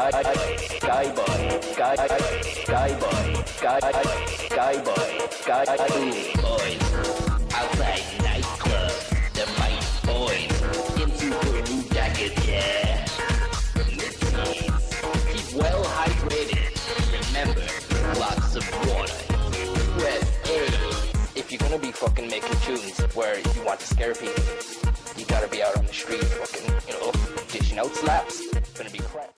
Boys, outside nightclub, the mic boys, in super blue jackets, yeah. Listeners, keep well hydrated. Remember, lots of water. Press A. If you're gonna be fucking making tunes where you want to scare people, you gotta be out on the street fucking, dishing out slaps. It's gonna be crap.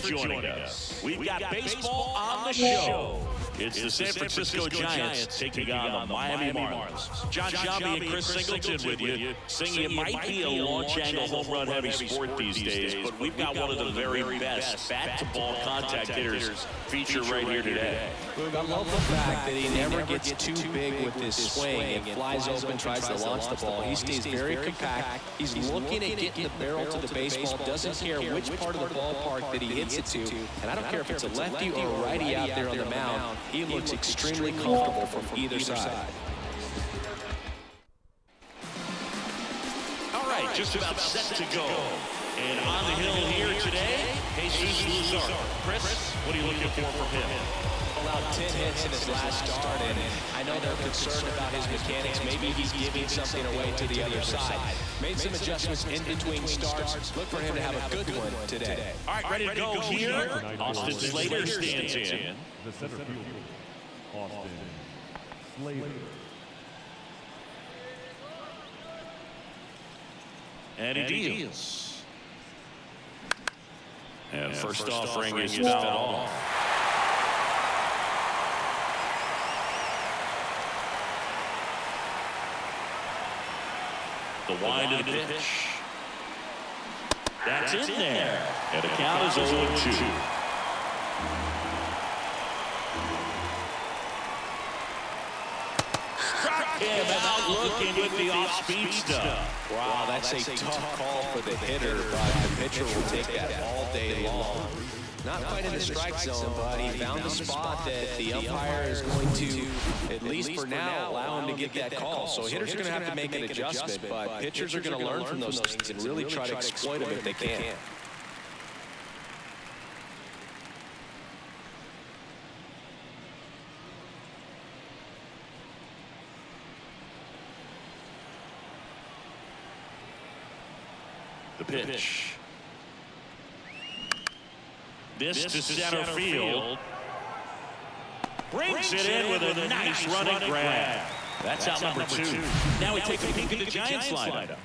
Joining us. We've got baseball on the show. It's the San Francisco Giants taking on the Miami Marlins. John Sciambi and Chris Singleton with you. Singing, it might be a launch angle home run heavy sport these days, but we've got one of the very best bat-to-ball contact hitters featured right here today. I love the fact that he never gets too big with his swing and flies open, tries to launch the ball. He stays very compact. He's looking at getting the barrel to the baseball, doesn't care which part of the ballpark that he hits it to. And I don't care if it's a lefty or a righty out there on the mound. He looks extremely comfortable from either side. All right, just about set to go. And on the hill here today, Jesus Luzar. Chris, what are you looking for from him? Allowed 10 hits in his last start, and I know they're concerned about his mechanics. Maybe he's giving something away to the other side. Made some adjustments in between starts. Look for him to have a good one today. All right, ready to go here. Austin Slater stands in. The center fielder, Austin Slater. And he deals. And first offering is fouled off. The wind of the pitch. That's in there. And the count is 0-2. Struck him out looking with the off-speed stuff. Wow, that's a tough call for the hitter, but the pitcher will take that all day long. Not quite in the strike zone, but he found a spot that the umpire is going to, at least for now, allow him to get that call. So hitters are going to have to make an adjustment, but pitchers are going to learn from those things and really try to exploit them if they can. The pitch. This to center field. Brings it in with a nice running grab. That's out number 2. Now we take a peek at the Giants lineup.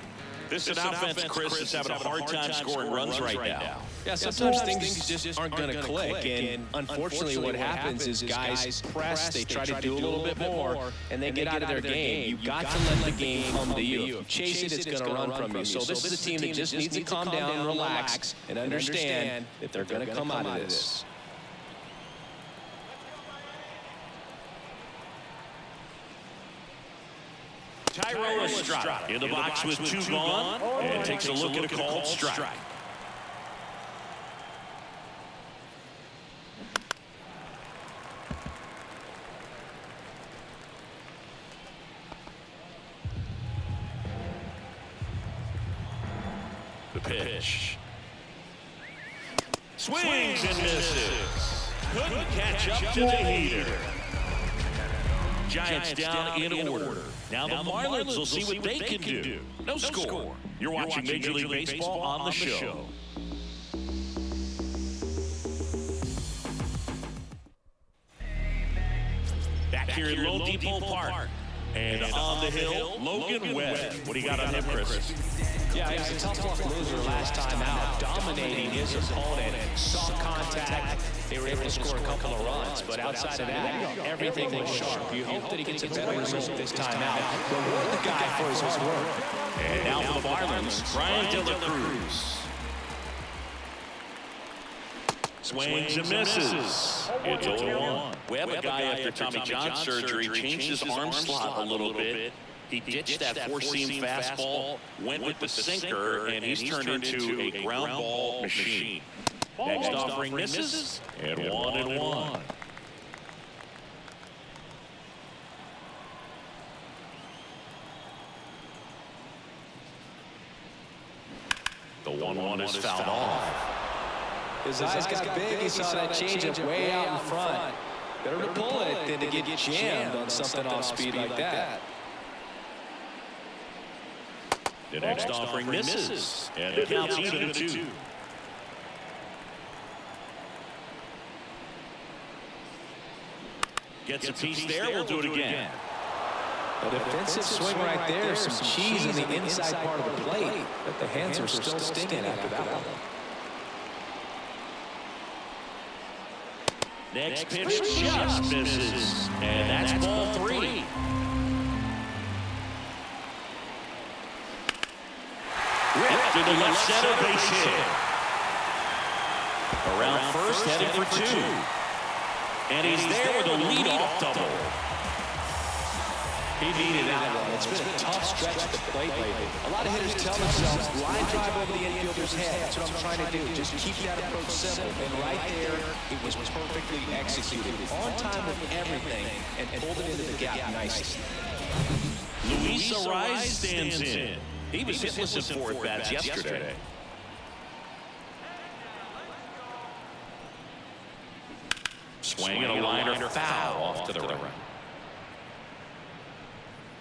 This is an offense, Chris, is having a hard time scoring runs right now. Yeah, sometimes things just aren't going to click, and unfortunately what happens is guys press, they try to do a little bit more, and they get out of their game. You've got to let the game come to you. If you chase it, it's going to run from you. So this is a team that just needs to calm down and relax and understand that they're going to come out of this. Tyro Estrada in the box with 2 gone and takes a look at a called strike. The pitch. Swings and misses. Couldn't catch up to the heater. Giants down in order. Now the Marlins will see what they can do. No score. You're watching Major League Baseball on the show. Back here in Lone Depot Park. And on the hill, Logan Webb. What do you got on him, Chris? Yeah, he was a tough loser last time out, dominating his opponent. Soft contact. They were able to score a couple of runs, but outside of that, everything was sharp. You hope that he gets a better result this time out. Reward the guy for his hard work. And now for the Marlins, Brian De La Cruz. Swings and misses. It's 0-1. Webb, a guy after Tommy John surgery, changed his arm slot a little bit. He ditched that four-seam fastball, went with the sinker, and he's turned into a ground ball machine. Next offering misses, and 1-1. The 1-1 is fouled off. His eyes got big. He saw that changeup way out in front. Better to pull it than to get jammed on something off speed like that. The next offering misses, and the count's even at 2. Gets a piece there, we'll do it again. A defensive swing right there, some cheese in the inside part of the plate, but the hands are still stinging after that one. Next pitch just misses, and that's ball 3. Ripped to the left center base hit. Around first, headed for 2. And he's there with a leadoff double. He needed that one. It's been a tough stretch at the plate lately. A lot of hitters tell themselves, line drive over the infielder's head. That's what I'm trying to do. Just keep that approach simple. And right there, it was perfectly executed. On time with everything, and pulled it into the gap nicely. Luis Arraez stands in. He was hitless in 4 at-bats yesterday. Swing and a liner foul off to the right.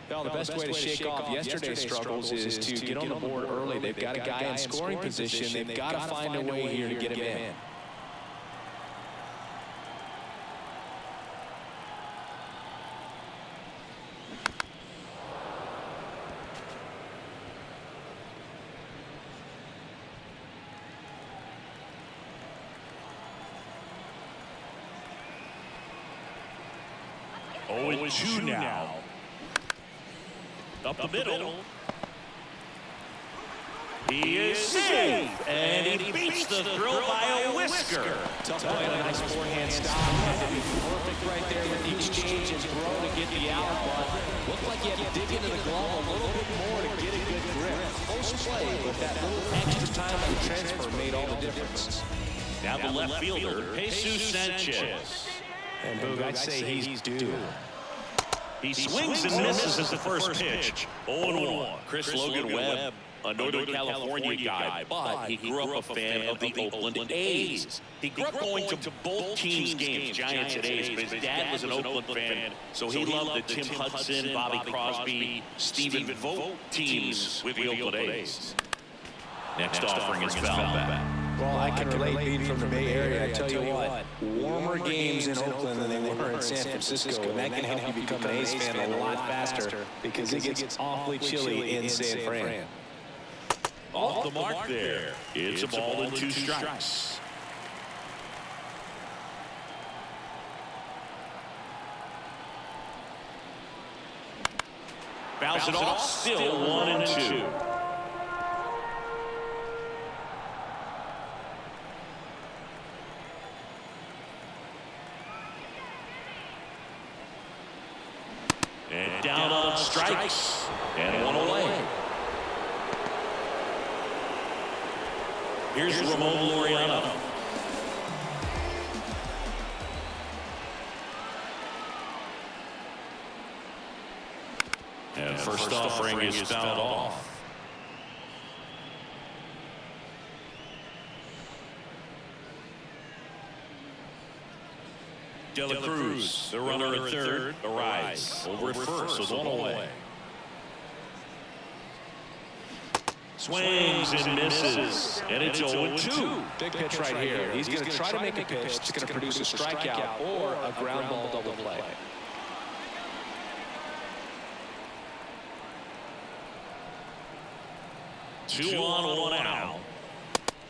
Well, the best way to shake off yesterday's struggles is to get on the board early. They've got a guy in scoring position. They've got to find a way here to get him in. Oh, it's 2 now. Up the middle. He is safe, and he beats the throw by a whisker. Tough play on a nice forehand stop. Had to be perfect right there with the exchange and throw to get the out. But looked like he had to dig into the glove a little bit more to get a good grip. Close play, but that little extra time on the transfer made all the difference. Now the left fielder, Jesus Sanchez. And Boog, I'd say he's due. He swings and misses as the first pitch. 0-1. Chris Logan Webb, a Northern California guy, but he grew up a fan of the Oakland A's. He grew up going to both teams' games, Giants and A's, but his dad was an Oakland fan, so he loved the Tim Hudson, Bobby Crosby, Stephen Vogt teams with the Oakland A's. Next offering is foul back. Well, I can relate being from the Bay Area. I tell you what, warmer games in Oakland than they were in San Francisco, and that can help you become an A's fan a lot faster because it gets awfully chilly in San Fran. Off the mark there. It's a ball and 2 strikes. Bounce it off, still 1-2. And down on strikes, and 1 away. Here's Ramon Laureano. And first offering is fouled off. De La Cruz, the runner at third, Arraez over at first, so 1 away. Swings and misses, and it's 0-2. Big pitch right here. He's going to try to make a pitch that's going to produce a strikeout or a ground ball double play. Two on, 1 out.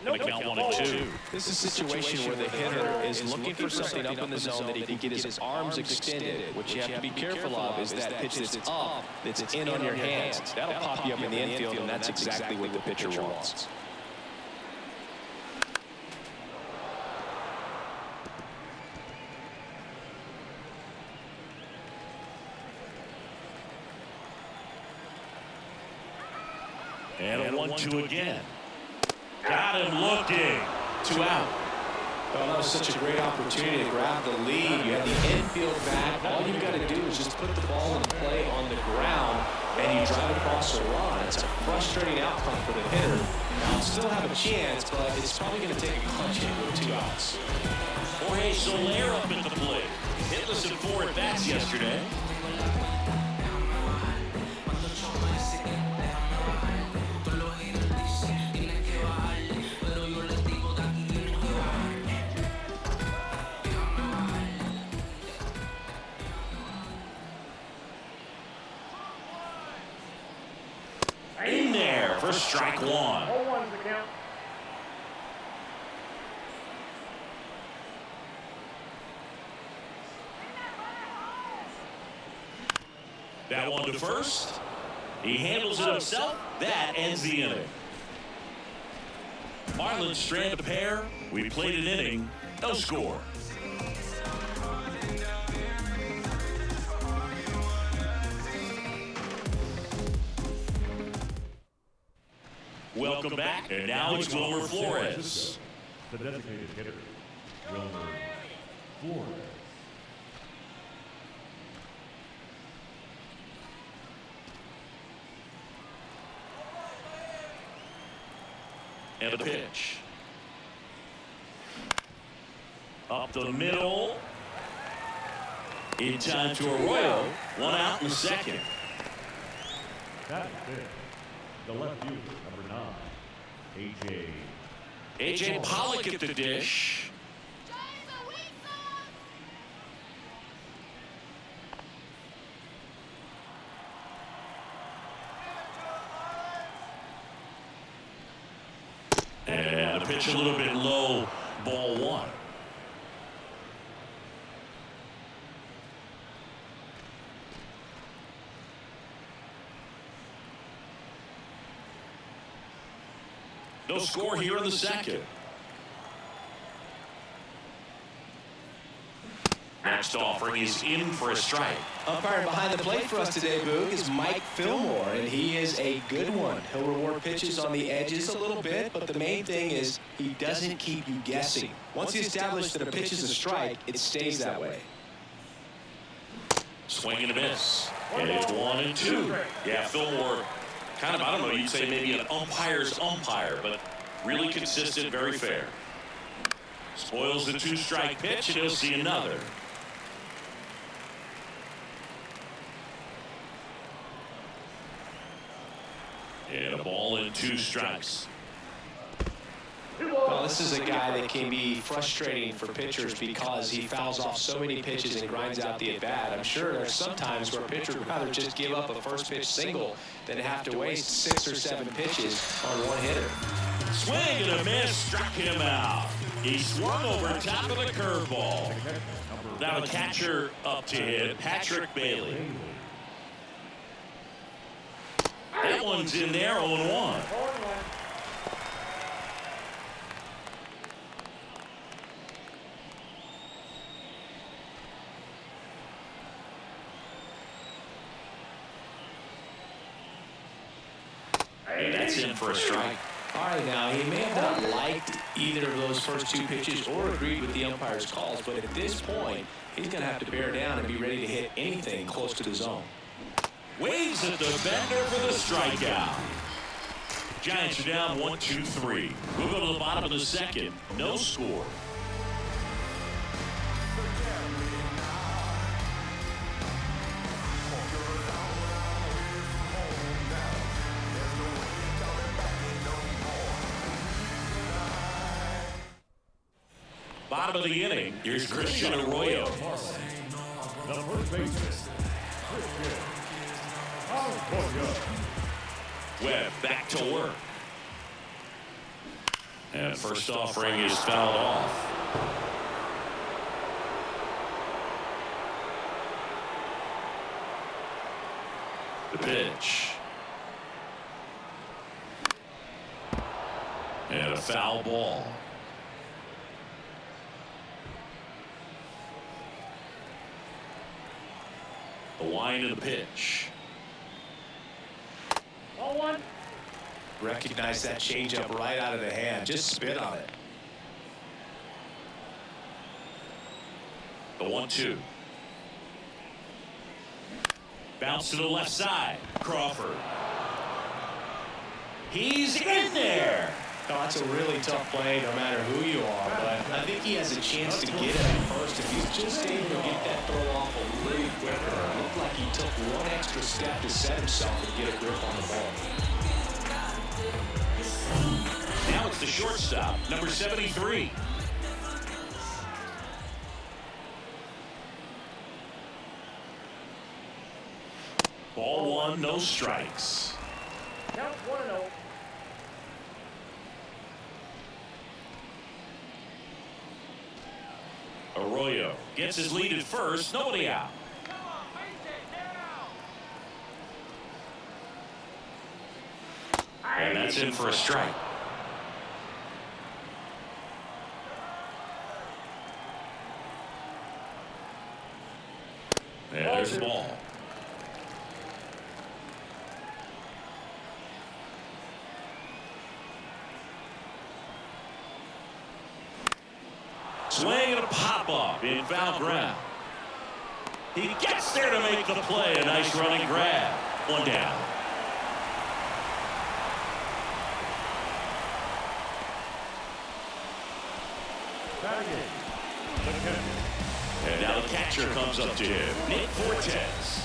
Going to count 1-2. This is a situation where the hitter is looking for something up in the zone that he can get his arms extended. What you have to be careful of is that pitch that's up, that's in on your hands. That'll pop you up in the infield, and that's exactly what the pitcher wants. And a 1-2 again. Got him looking. 2 out. Well, that was such a great opportunity to grab the lead. You had the infield back. All you got to do is just put the ball in play on the ground, and you drive across a run. It's a frustrating outcome for the hitter. Now, he'll still have a chance, but it's probably going to take a clutch hit with 2 outs. Jorge Soler up at the plate. Hitless in 4 at-bats yesterday. In there for strike 1. 0-1's the count. That one to first. He handles it himself. That ends the inning. Marlins strand a pair. We played an inning. No score. Welcome back. And now it's Wilmer Flores. The designated hitter, Wilmer Flores. And a pitch. Up the middle. In time to Arroyo. 1 out in the second. That is it. The left fielder, number 9, A.J. Pollock at the dish. And a pitch a little bit low. Ball 1. No score here in the second. Next offering is in for a strike. Umpire behind the plate for us today, Boog, is Mike Fillmore, and he is a good one. He'll reward pitches on the edges a little bit, but the main thing is he doesn't keep you guessing. Once he establishes that a pitch is a strike, it stays that way. Swing and a miss. And it's 1-2. Yeah, Fillmore, kind of, I don't know, you'd say maybe an umpire's umpire, but really consistent, very fair. Spoils the 2-strike pitch, and he'll see another. And a ball and 2 strikes. Well, this is a guy that can be frustrating for pitchers because he fouls off so many pitches and grinds out the at-bat. I'm sure there's some times where a pitcher would rather just give up a first-pitch single than have to waste 6 or 7 pitches on one hitter. Swing and a miss, struck him out. He swung over top of the curveball. Now the catcher up to hit, Patrick Bailey. That one's in there, 0-1. And that's in for a strike. All right, now, he may have not liked either of those first 2 pitches or agreed with the umpire's calls, but at this point, he's going to have to bear down and be ready to hit anything close to the zone. Waves at the bender for the strikeout. Giants are down 1-2-3. We'll go to the bottom of the second. No score. Bottom of the inning, here's Christian Arroyo. The first baseman, Christian Arroyo. Webb back to work. And first offering is fouled off. The pitch. And a foul ball. The wind of the pitch. 0-1. Recognize that changeup right out of the hand. Just spit on it. The 1-2. Bounce to the left side. Crawford. He's in there. Oh, that's a really tough play no matter who you are, but I think he has a chance to get it at first if he's just able to get that throw off a little quicker. It looked like he took one extra step to set himself and get a grip on the ball. Now it's the shortstop, number 73. Ball 1, no strikes. Count 1-0. Arroyo gets his lead at first, nobody out. And that's in for a strike. And there's the ball. Swing and a pop-up in foul ground. He gets there to make the play. A nice running grab. One down. And now the catcher comes up to him, Nick Fortes.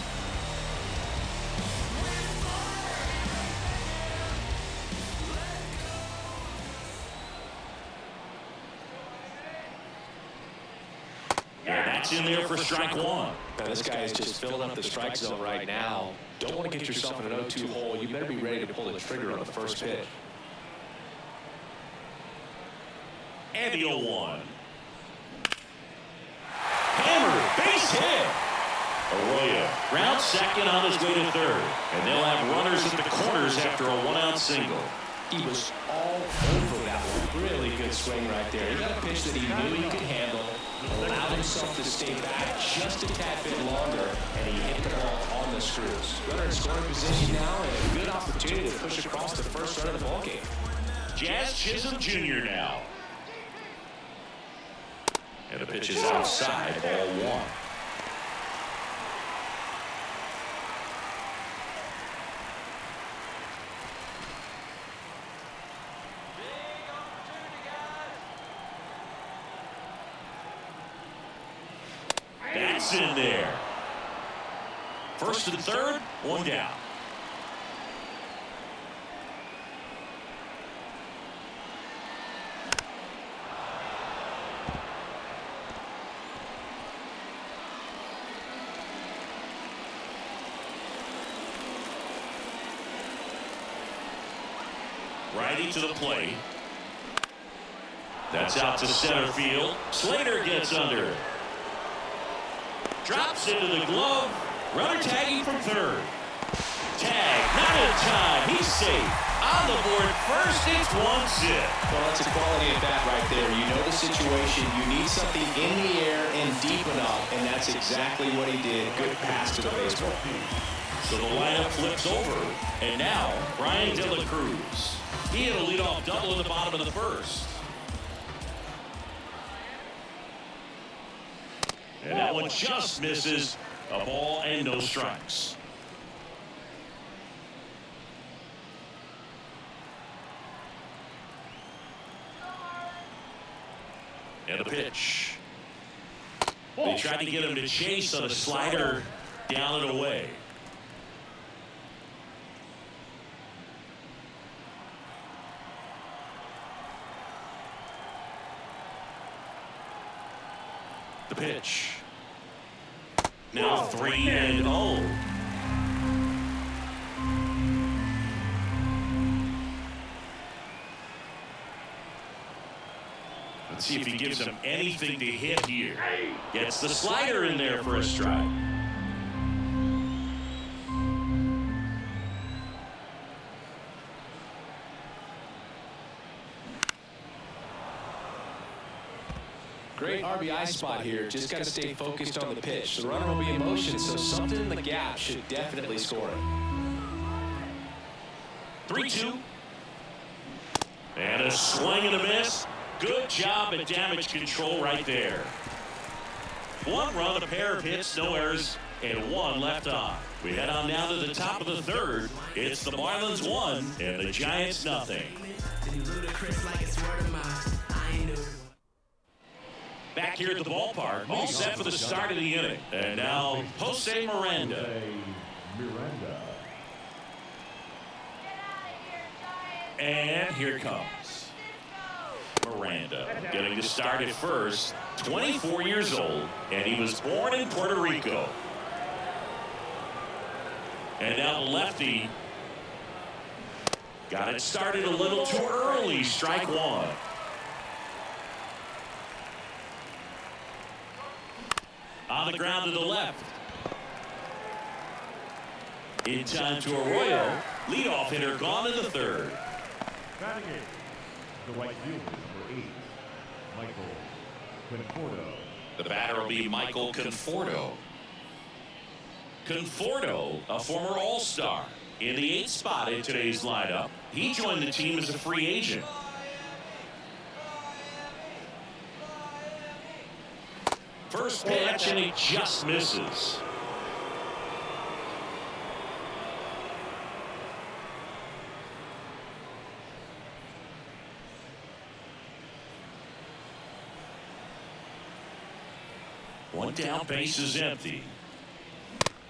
And that's in there for strike 1. Now, this guy is just filling up the strike zone right now. Don't want to get yourself in an 0-2 hole. You better be ready to pull the trigger on the first pitch. And the 0-1. Hammered, base hit. Arroyo rounds second on his way to third. And they'll have runners at the corners after a one-out single. He was all over that one. Really good swing right there. He got a pitch that he knew he could handle, allowed himself to stay back just a tad bit longer, and he hit the ball on the screws. Runner in scoring position now, and a good opportunity to push across the first run of the ballgame. Jazz Chisholm Jr. now. And the pitch is outside, ball 1. That's in there. First and third, one down. Righty to the plate. That's out to center field. Slater gets under it. Drops into the glove. Runner tagging from third. Tag, not in time. He's safe. On the board first, it's 1-0. Well, that's a quality at bat right there. You know the situation. You need something in the air and deep enough, and that's exactly what he did. Good pass to the baseball. So the lineup flips over, and now Brian De La Cruz. He had a leadoff double in the bottom of the first. And that one just misses. A ball and no strikes. And a pitch. They tried to get him to chase on a slider down and away. The pitch. Now 3-0. Let's see if he gives him anything to hit here. Gets the slider in there for a strike. Great RBI spot here. Just got to stay focused on the pitch. The runner will be in motion, so something in the gap should definitely score it. 3-2. And a swing and a miss. Good job at damage control right there. 1 run, a pair of hits, no errors, and 1 left on. We head on down to the top of the third. It's the Marlins 1 and the Giants nothing. Back here at the ballpark, all set for the start of the inning. And now, Jose Miranda. And here comes Miranda, getting to start at first. 24 years old, and he was born in Puerto Rico. And now the lefty got it started a little too early. Strike 1. On the ground to the left. In time to Arroyo. Leadoff hitter gone in the third. Batting it, the right fielder, number 8, Michael Conforto. The batter will be Michael Conforto. Conforto, a former All-Star, in the 8th spot in today's lineup. He joined the team as a free agent. First pitch, and he just misses. One down, base is empty.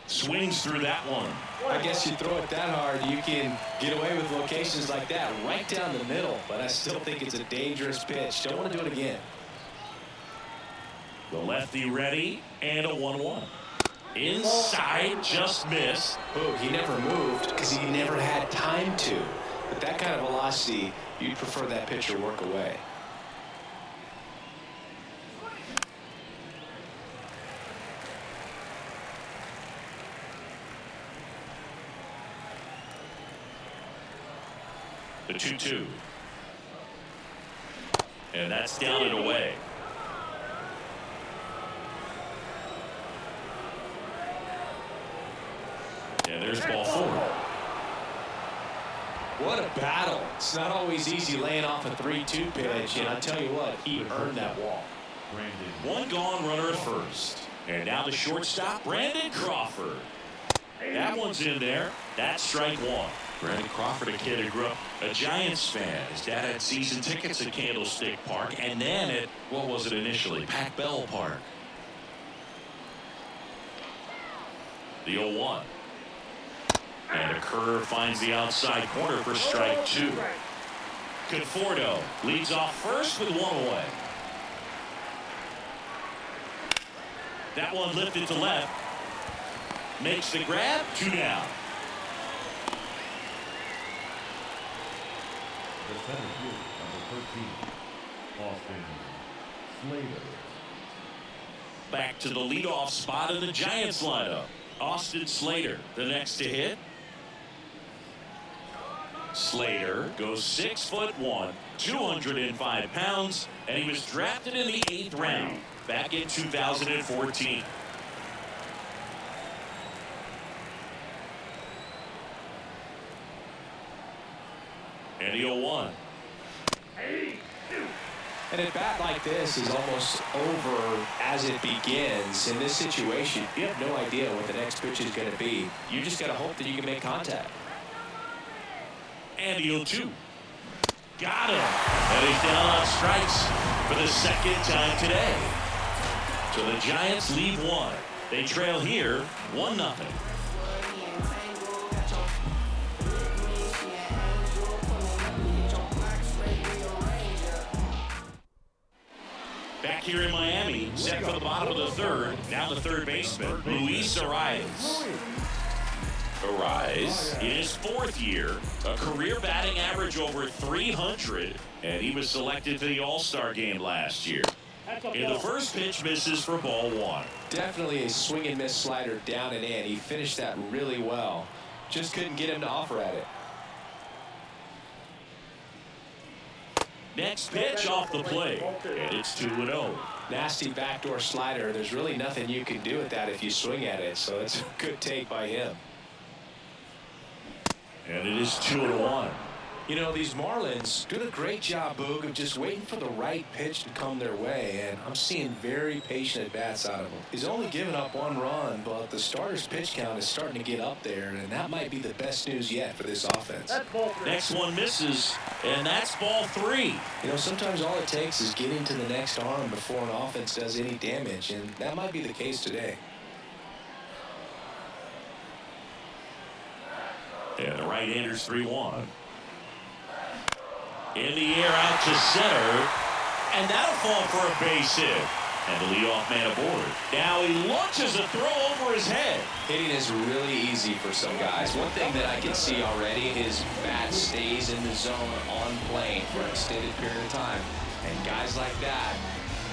Swings through that one. I guess you throw it that hard, you can get away with locations like that right down the middle, but I still think it's a dangerous pitch. Don't want to do it again. The lefty ready, and a 1-1. Inside, just missed. Oh, he never moved because he never had time to. But that kind of velocity, you'd prefer that pitcher work away. The 2-2. And that's down and away. And there's ball 4. What a battle. It's not always easy laying off a 3-2 pitch, and I tell you what, he earned that walk. One gone, runner at first. And now the shortstop, Brandon Crawford. That one's in there. That's strike 1. Brandon Crawford, a kid who grew up a Giants fan. His dad had season tickets at Candlestick Park, and then at, what was it initially, Pac Bell Park. The 0-1. And a curve finds the outside corner for strike 2. Conforto leads off first with 1 away. That one lifted to left. Makes the grab, 2 down. The center field, number 13, Austin Slater. Back to the leadoff spot in the Giants lineup. Austin Slater, the next to hit. Slater goes 6'1", 205 pounds, and he was drafted in the 8th round back in 2014. And the 0-1. And a bat like this is almost over as it begins. In this situation, you have no idea what the next pitch is going to be. You just got to hope that you can make contact. And the 0-2. Got him. And he's down on strikes for the 2nd time today. So the Giants leave 1. They trail here 1-0. Back here in Miami, set for the bottom of the 3rd. Now the 3rd baseman, Luis Arias. Arias in his 4th year, a career batting average over 300, and he was selected to the All-Star game last year. In the first pitch, misses for ball 1. Definitely a swing and miss slider down and in. He finished that really well. Just couldn't get him to offer at it. Next pitch off the plate, and it's 2-0. Nasty backdoor slider. There's really nothing you can do with that if you swing at it, so it's a good take by him. And it is 2-1. You know, these Marlins doing a great job, Boog, of just waiting for the right pitch to come their way, and I'm seeing very patient at-bats out of him. He's only given up 1 run, but the starter's pitch count is starting to get up there, and that might be the best news yet for this offense. Next one misses, and that's ball 3. You know, sometimes all it takes is getting to the next arm before an offense does any damage, and that might be the case today. And the right-hander's 3-1. In the air out to center, and that'll fall for a base hit. And the leadoff man aboard. Now he launches a throw over his head. Hitting is really easy for some guys. One thing that I can see already is bat stays in the zone on plane for an extended period of time. And guys like that,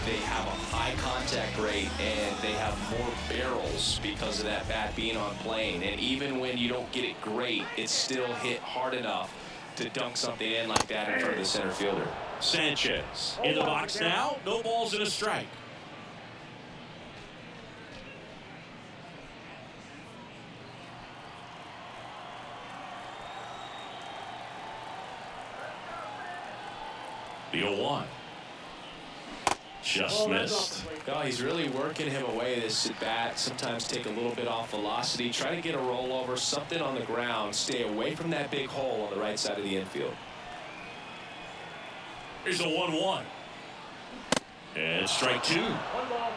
they have a high contact rate and they have more barrels because of that bat being on plane. And even when you don't get it great, it's still hit hard enough to dunk something in like that in front of the center fielder. Sanchez in the box now. No balls and a strike. The 0-1. Just missed. Oh, he's really working him away this at bat. Sometimes take a little bit off velocity. Try to get a rollover, something on the ground. Stay away from that big hole on the right side of the infield. Here's a 1-1. And strike 2. 1 ball,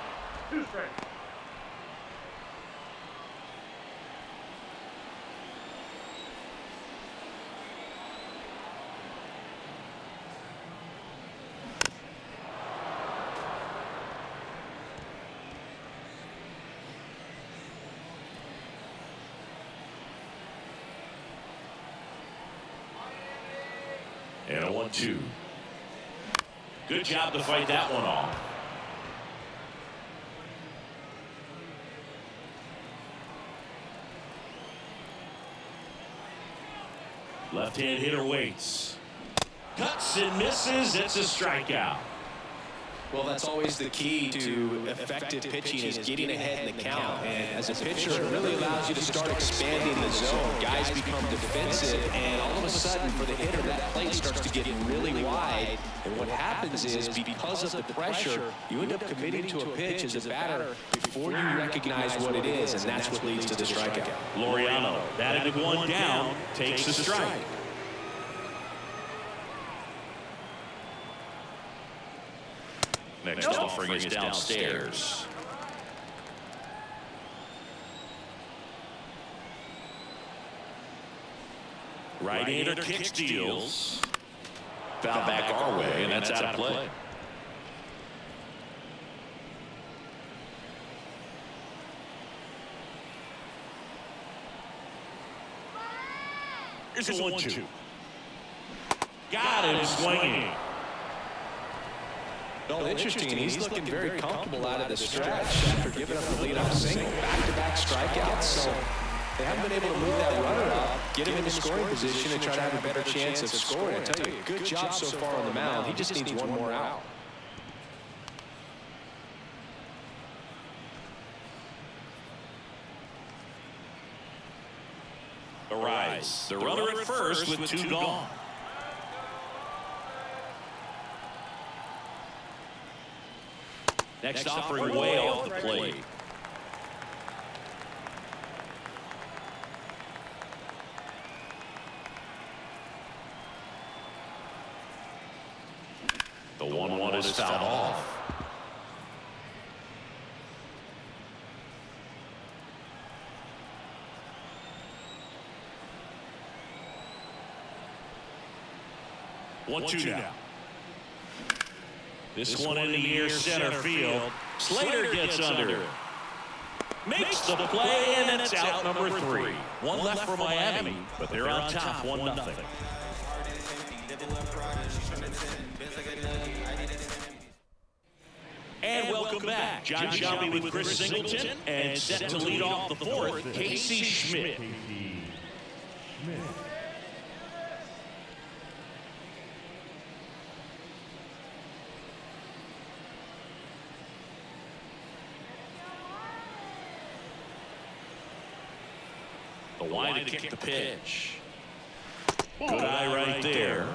2 strikes. And a 1-2. Good job to fight that one off. Left-hand hitter waits. Cuts and misses. It's a strikeout. Well, that's always the key to effective pitching is getting ahead in the count. And as a pitcher, it really allows you to start expanding the zone. Guys become defensive, and all of a sudden, for the hitter, that plate starts to get really wide. And what happens is, because of the pressure, you end up committing to a pitch as a batter before you recognize what it is, and that's what leads to the strikeout. Laureano, batting with 1 down, takes the strike. Next offering is downstairs. Right-hander kick steals. Foul back our way, and that's out of play. Here's a 1-2. Got him swinging. Well, interesting, and he's looking very comfortable out of the stretch after giving up the leadoff single. Back-to-back strikeouts, so they haven't been able to move that runner up, get him into scoring position, and try to have a better chance of scoring. I tell you, good job so far on the mound. He just needs 1 more out. The rise. The runner at first with 2 gone. Next offering way off the plate. The 1-1 is fouled off. One, two now. This one in the air center field. Slater gets under it. Makes the play, and it's out number 3. One left for Miami, but they're on top 1-0. And welcome back. John Shelby with Chris Singleton, and set to lead off the 4th, Casey Schmidt. The line to kick the pitch. Good eye right there. there.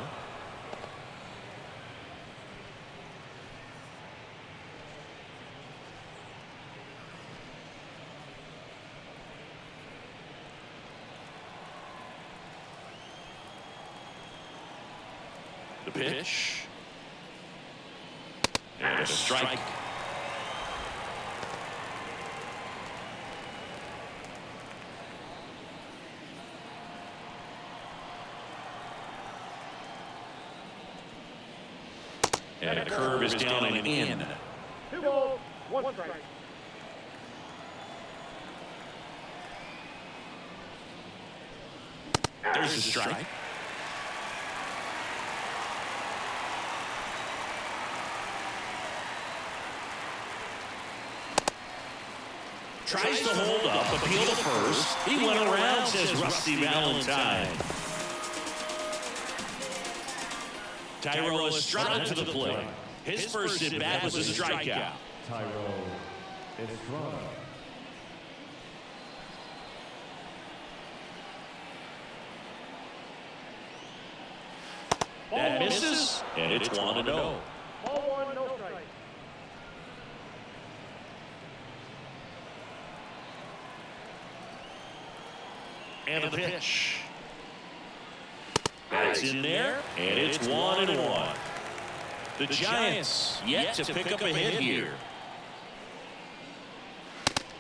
The pitch. And a strike. And a curve is down and in. 2 balls, 1 strike. There's a strike. Tries to hold up, appeal to first. He went around, says Rusty Valentine. Tyrell Estrada to the plate. His first at bat was a strikeout. Tyro Estrada. That misses, and it's 1-0. Ball 1, no strike. And a pitch. That's in there, and it's 1-1. The Giants yet to pick up a hit here.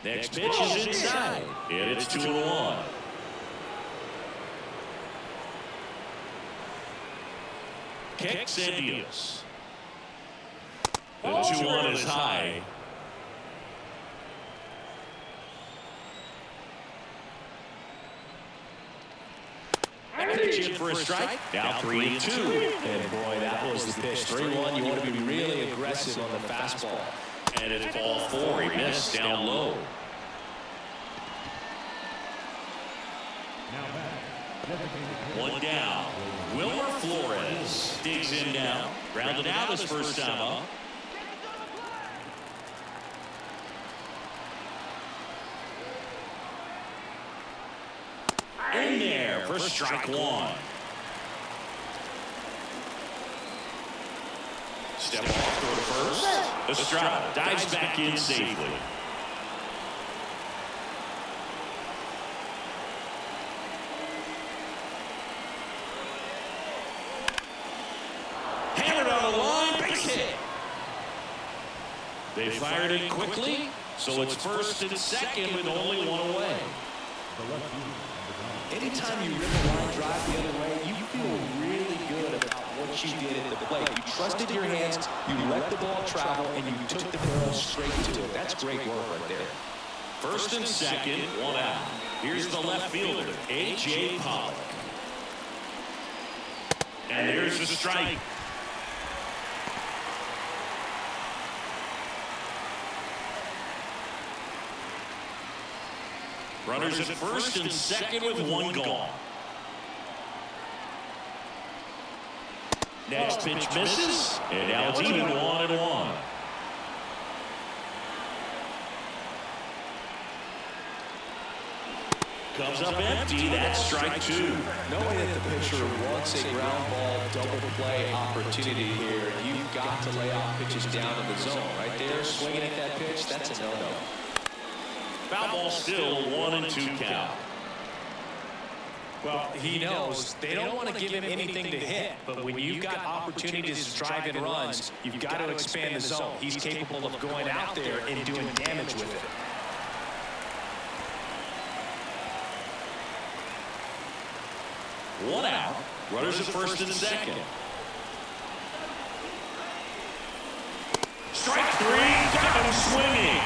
Next pitch is inside, and it's 2-1. Kicks and deals. The 2-1 is high. Pitch in for a strike. Now 3-2. And boy, that was the pitch. 3-1. You want to be really aggressive on the fastball. And it's ball 4. He missed down low. Now back. Designated One down. Wilmer Flores digs in now. Grounded out his first time up. In there for strike 1. Step off, throw to first. Estrada dives back in safely. Hammered on the line, base hit. They fired it quickly, so it's first and second with only 1 away. the left field. Anytime you rip a line drive the other way, you feel really good about what you did at the plate. You trusted your hands, you let the ball travel, and you took the ball straight to it. That's great work right there. First and second, 1 out. Here's the left fielder, A.J. Pollock. And there's the strike. Runners at first and second with 1 gone. Next pitch misses, and now it's even 1-1. Comes up empty, that's strike 2. Knowing that the pitcher wants a ground ball double play opportunity here, you've got to lay off pitches down in the zone. Right there, swinging at that pitch, that's a no-no. Foul ball still 1-2 count. Well, he knows they don't want to give him anything to hit, but when you've got opportunities to drive in runs, you've got to expand the zone. He's capable of going out there and doing damage with it. One out. Runners at first and second. Strike 3, got him swinging.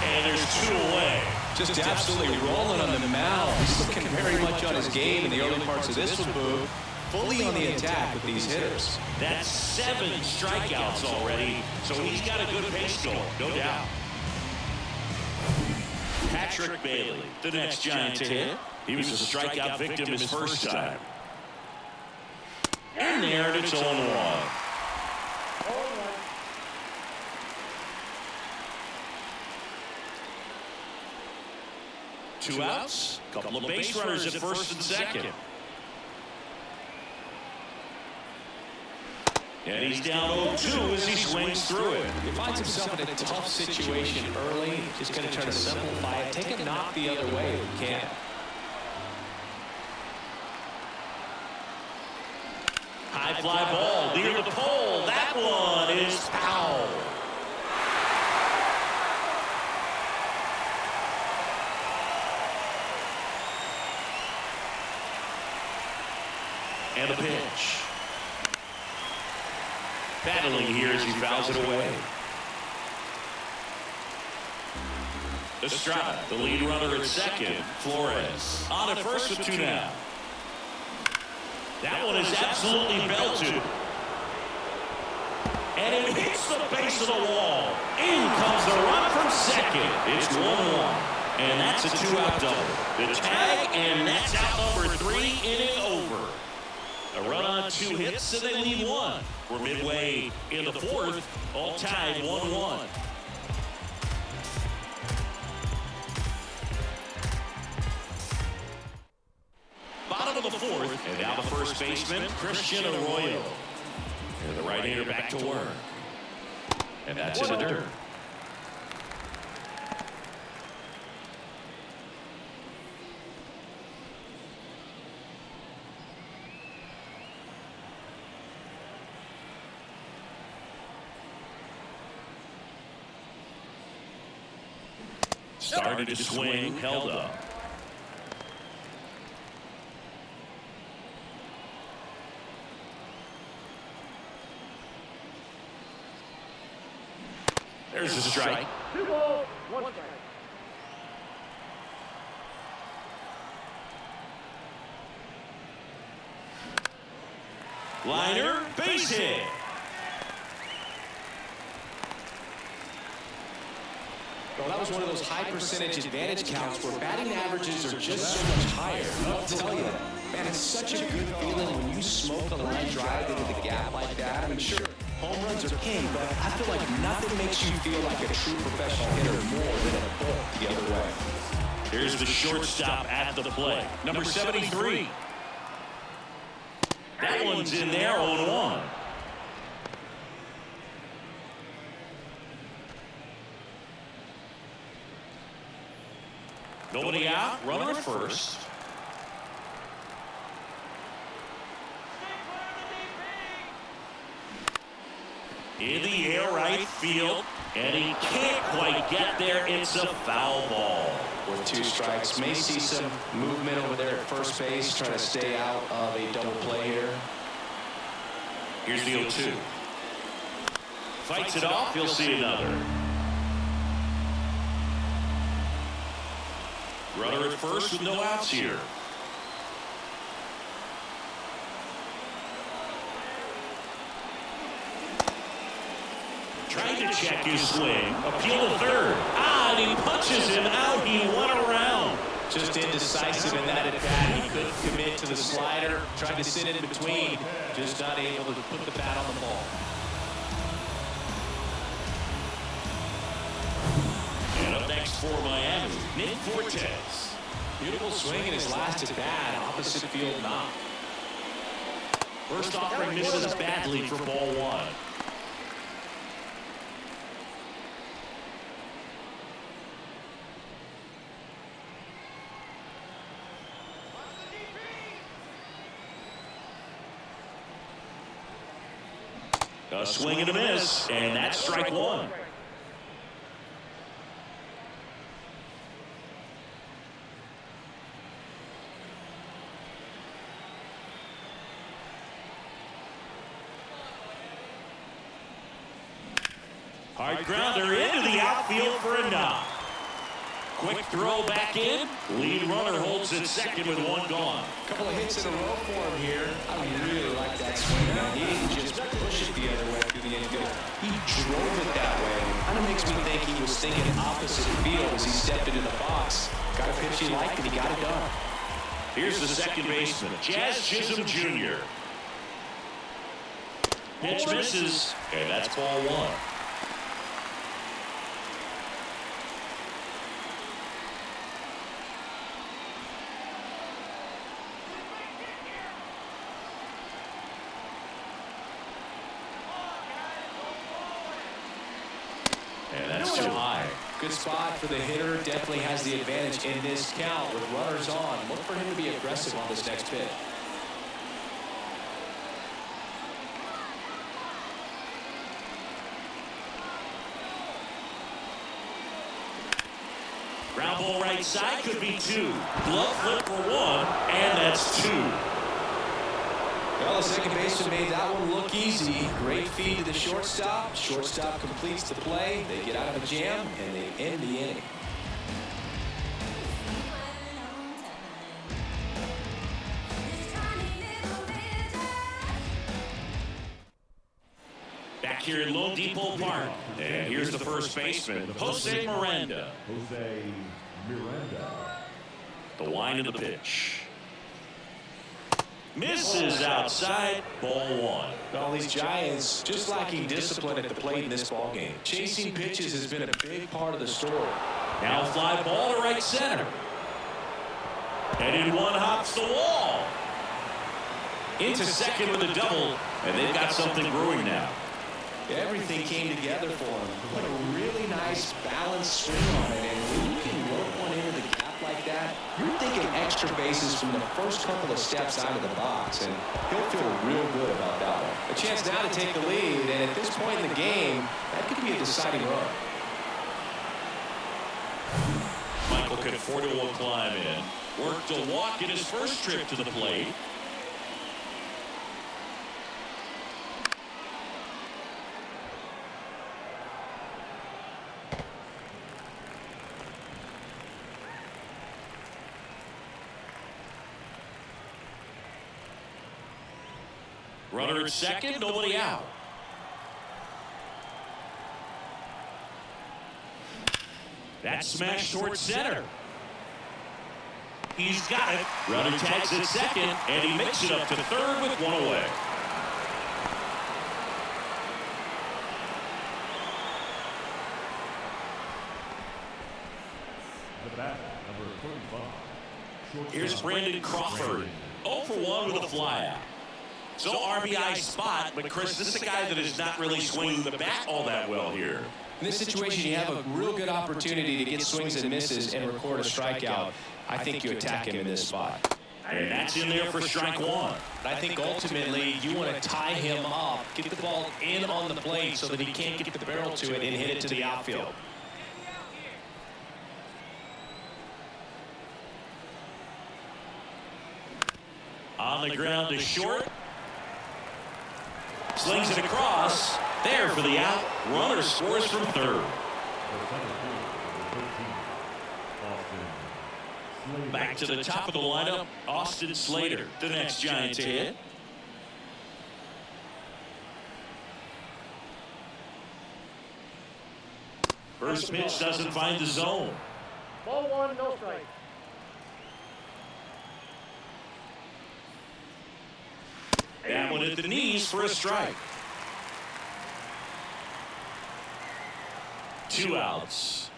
And there's 2 away. Just absolutely rolling on the mound. He's looking very much on his game in the early parts of this one, Boo. Fully on the attack with these hitters. That's 7 strikeouts already, so he's got a good pace going, no doubt. Patrick Bailey, the next Giant to hit. He was a strikeout victim his first time. And there it's 0-1. 2 outs, couple of base runners at first and second. And he's down 0-2 as he swings through it. He finds himself in a tough situation early. Just going to try to simplify it. Take a knock the other way if he can. High fly ball near the pole. That one is foul. And a pitch. Battling here as he fouls it away. Estrada, the lead runner at second. Flores on at first with 2 now. That one is absolutely belted. And it hits the base of the wall. In comes the run from second. It's 1-1. And that's a 2-out double. The tag, and that's out number 3, inning over. A run on 2 hits, and they lead 1. We're midway in the 4th, all tied 1-1. Bottom of the 4th, and now the first baseman, Christian Arroyo. And the right-hander back to work. And that's in the dirt. Started to swing, held up. There's a strike. 2 balls, 1 strike. Liner, base hit. Well, that was one of those high percentage advantage counts where batting averages are just so much higher. I'll tell you, man, it's such a good feeling when you smoke a line drive into the gap like that. I mean, sure, home runs are king, but I feel like nothing makes you feel like a true professional hitter more than a ball the other way. Here's the shortstop at the plate. Number 73. That one's in there, 0-1. Nobody out, runner at first. In the air, right field, and he can't quite get there. It's a foul ball. With 2 strikes, may see some movement over there at first base, trying to stay out of a double play here. Here's the 0-2. Fights it off, he'll see another. Runner at first with no outs here. Trying to check his swing. Appeal to third. And he punches him out. He went around. Just indecisive in that at bat. He couldn't commit to the slider. Tried to sit in between. Just not able to put the bat on the ball. And up next for Miami, Nick Fortes. Beautiful swing in his last at bat. Opposite field knock. First offering misses badly for ball 1. A swing and a miss, and that's strike 1. Hard grounder into the outfield for a knock. Quick throw back in. Lead runner holds at second with 1 gone. A couple of hits in a row for him here. I really like that swing. He didn't just push it the other way through the infield. He drove it that way. Kind of makes me think he was thinking opposite field as he stepped into the box. Got a pitch he liked, and he got it done. Here's the second baseman, Jazz Chisholm Jr. Pitch misses, and that's ball 1. That's too high. Good spot for the hitter. Definitely has the advantage in this count with runners on. Look for him to be aggressive on this next pitch. Ground ball right side could be 2. Glove flip for 1, and that's 2. Well, the second baseman made that one look easy. Great feed to the shortstop. Shortstop completes the play. They get out of a jam, and they end the inning. Back here in Lone Depot Park. And here's the first baseman, Jose Miranda. Jose Miranda. The line of the pitch. Misses outside, ball 1. Well, these Giants just lacking discipline at the plate in this ballgame. Chasing pitches has been a big part of the story. Now fly ball to right center. Headed one hops the wall. Into second with a double, and they've got something brewing now. Everything came together for him. Put a really nice balanced swing on it, and when you can work one into the gap like that, you're thinking extra bases from the first couple of steps out of the box, and he'll feel real good about that one. A chance now to take the lead, and at this point in the game, that could be a deciding run. Michael Conforto will climb in. Worked a walk in his first trip to the plate. Runner at second, nobody out. That smash towards center. He's got it. Runner tags at second, and he makes it up to third with 1 away. The bat, number 45. Here's Brandon Crawford. 0 for 1 with a flyout. So RBI spot, but Chris, this is a guy that is not really swinging the bat all that well here. In this situation, you have a real good opportunity to get swings and misses and record a strikeout. I think you attack him in this spot. And that's in there for strike 1. I think ultimately you want to tie him up, get the ball in on the plate so that he can't get the barrel to it and hit it to the outfield. On the ground to short. Slings it across. There for the out. Runner scores from third. Back to the top of the lineup, Austin Slater, the next Giant to hit. First pitch doesn't find the zone. Ball 1, no strike. That one at the knees for a strike. 2 outs.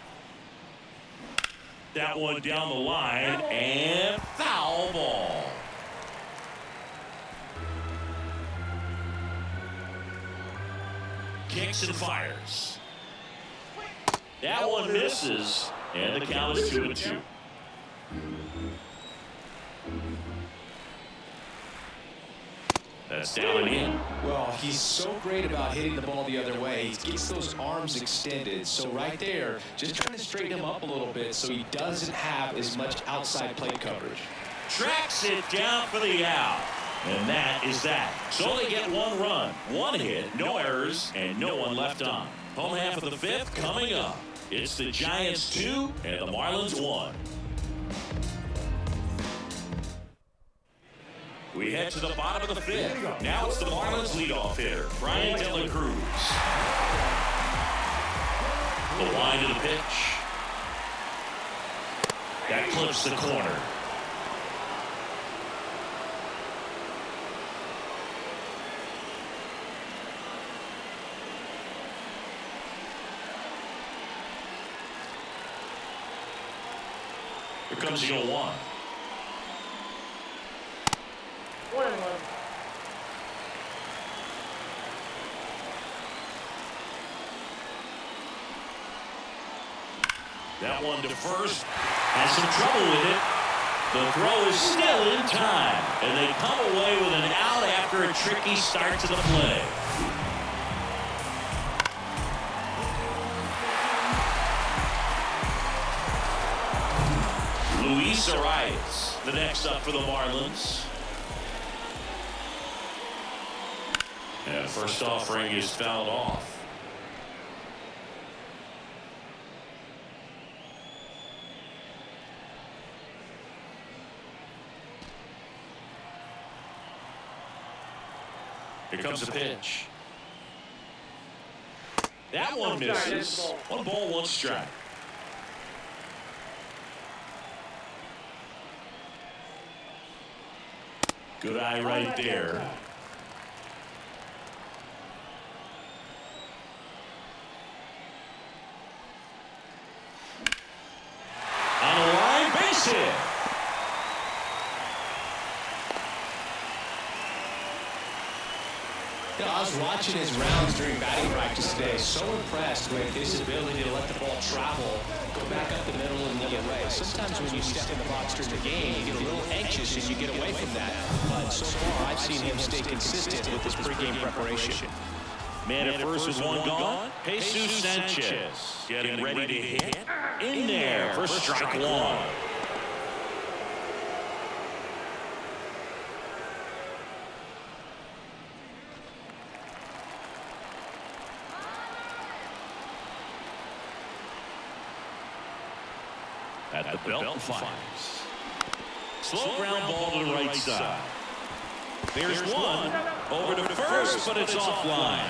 That one down the line and foul ball. Kicks and fires. That one misses, and the count is 2-2. That's down and in. Well, he's so great about hitting the ball the other way. He gets those arms extended. So right there, just trying to straighten him up a little bit so he doesn't have as much outside plate coverage. Tracks it down for the out. And that is that. So they get 1 run, 1 hit, no errors, and no one left on. Home half of the 5th coming up. It's the Giants 2 and the Marlins 1. We head to the bottom of the 5th. Now it's the Marlins leadoff hitter, Brian De La Cruz. The line to the pitch. That clips the corner. Here comes the 0-1. 1-1. That one to first. Has some trouble with it. The throw is still in time. And they come away with an out after a tricky start to the play. Luis Arias, the next up for the Marlins. And first offering is fouled off. Here comes the pitch. That one misses. 1 ball, 1 strike. Good eye right there. On the line, base hit. I was watching his rounds during batting practice today. So impressed with his ability to let the ball travel, go back up the middle and the other way. Sometimes when you step in the box during the game, you get a little anxious and you get away from that. But so far, I've seen him stay consistent with his pregame preparation. Man at first with 1 gone. Jesus Sanchez getting ready to hit. In there for strike 1. At the belt and fires. Slow ground ball to the right side. There's one over to first, but it's offline.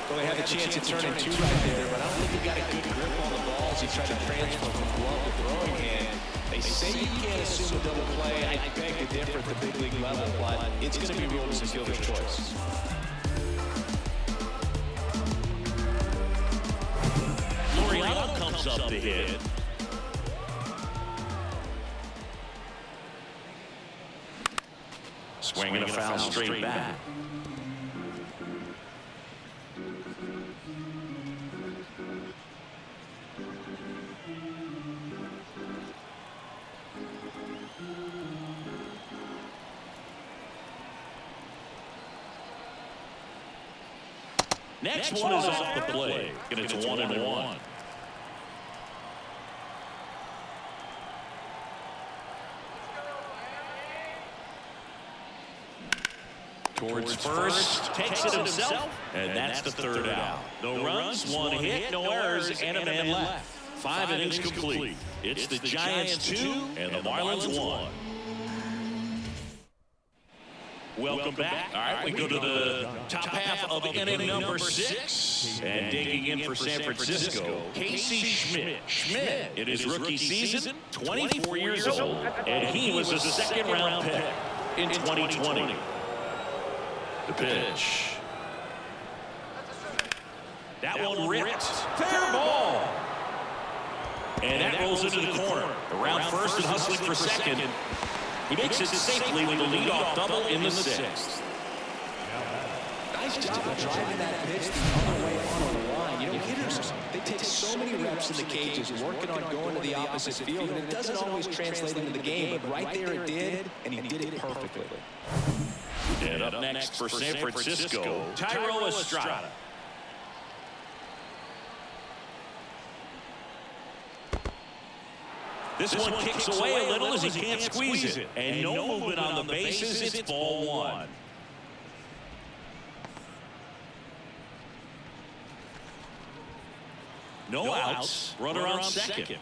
Well, they had a chance to turn in 2 right there, but I don't think he got a good grip on the balls. He tried to transfer from glove to throwing hand. They say you can't assume a double play. I beg to differ at the big league level, but it's going to be ruled as a fielder's choice. Comes up to hit. Swinging a foul straight back. Next one is off the plate, and it's 1-1. Towards first, takes it himself, and that's the 3rd out. No runs, 1 hit, no errors, and a man left. 5 innings complete. It's the Giants 2 and the Marlins 1. Welcome back. All right, we go to the top half of inning number 6. And digging in for San Francisco, Casey Schmidt. Schmidt, in his rookie season, 24 years old, and he was a 2nd-round pick in 2020. The pitch. That one ripped. Fair ball. And that rolls into the corner. Around first and hustling for second. He makes it safely with a leadoff double in the 6th. Nice job of driving that pitch the other way on the line. You know, hitters, they take so many reps in the cages, working on going to the opposite field, and it doesn't always translate into the game, but right there it did, and he did it perfectly. And up next for San Francisco, Tyro Estrada. This one kicks away a little as he can't squeeze it. And no movement on the bases. It's ball 1. No outs. Runner on second.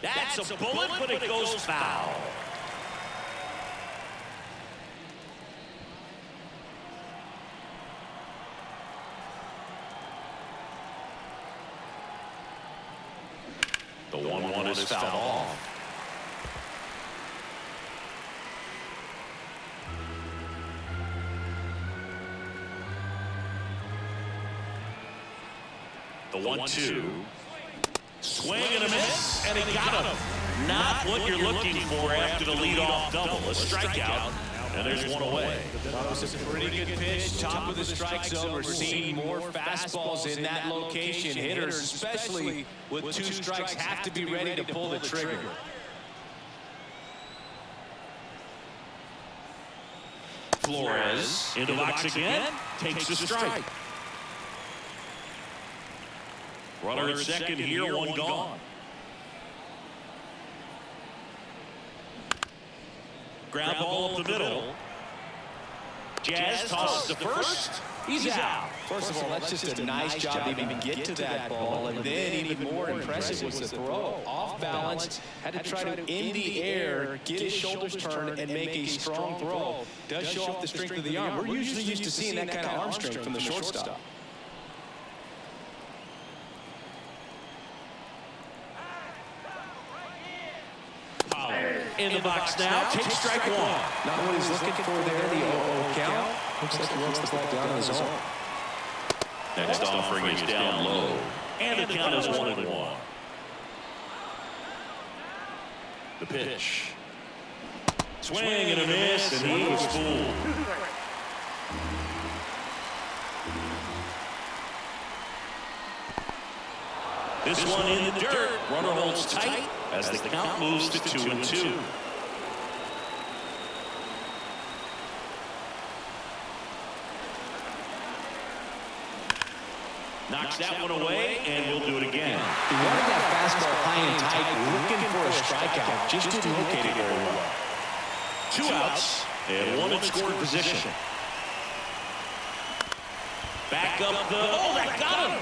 That's a bullet, but it goes foul. The 1-1 is fouled off. The 1-2. Swing and a miss, and he got him. Not what you're looking for after the leadoff double. A strikeout. And there's one away. That was a pretty good pitch. Top of the strike zone. We're seeing more fastballs in that location. Hitters, especially with 2 strikes, have to be ready to pull the trigger. Flores into the box again. Takes the strike. Runner at second here, one gone. Ground ball up the middle. Jazz tosses to first. He's out. First of all, that's just a nice job to even get to that ball. And then even more impressive was the throw. Off balance, had to try to in the air, get his shoulders turned, and make a strong throw. Does show off the strength of the arm. We're usually used to seeing that kind of arm strength from the shortstop. In the box now, takes strike one. Not what he's looking for there, the 0-0 count. Looks like he wants the ball down in his zone. Next offering is down low. And the count is 1-1. The pitch. Swing and a miss, and he was fooled. This one in the dirt. Runner holds tight as the count moves to 2-2. Knocks that one away, and we'll do it again. He wanted that fastball high and tight, looking for a strikeout. Just didn't locate it very well. 2 outs and 1 in scoring position. Back up the... Oh, that got him!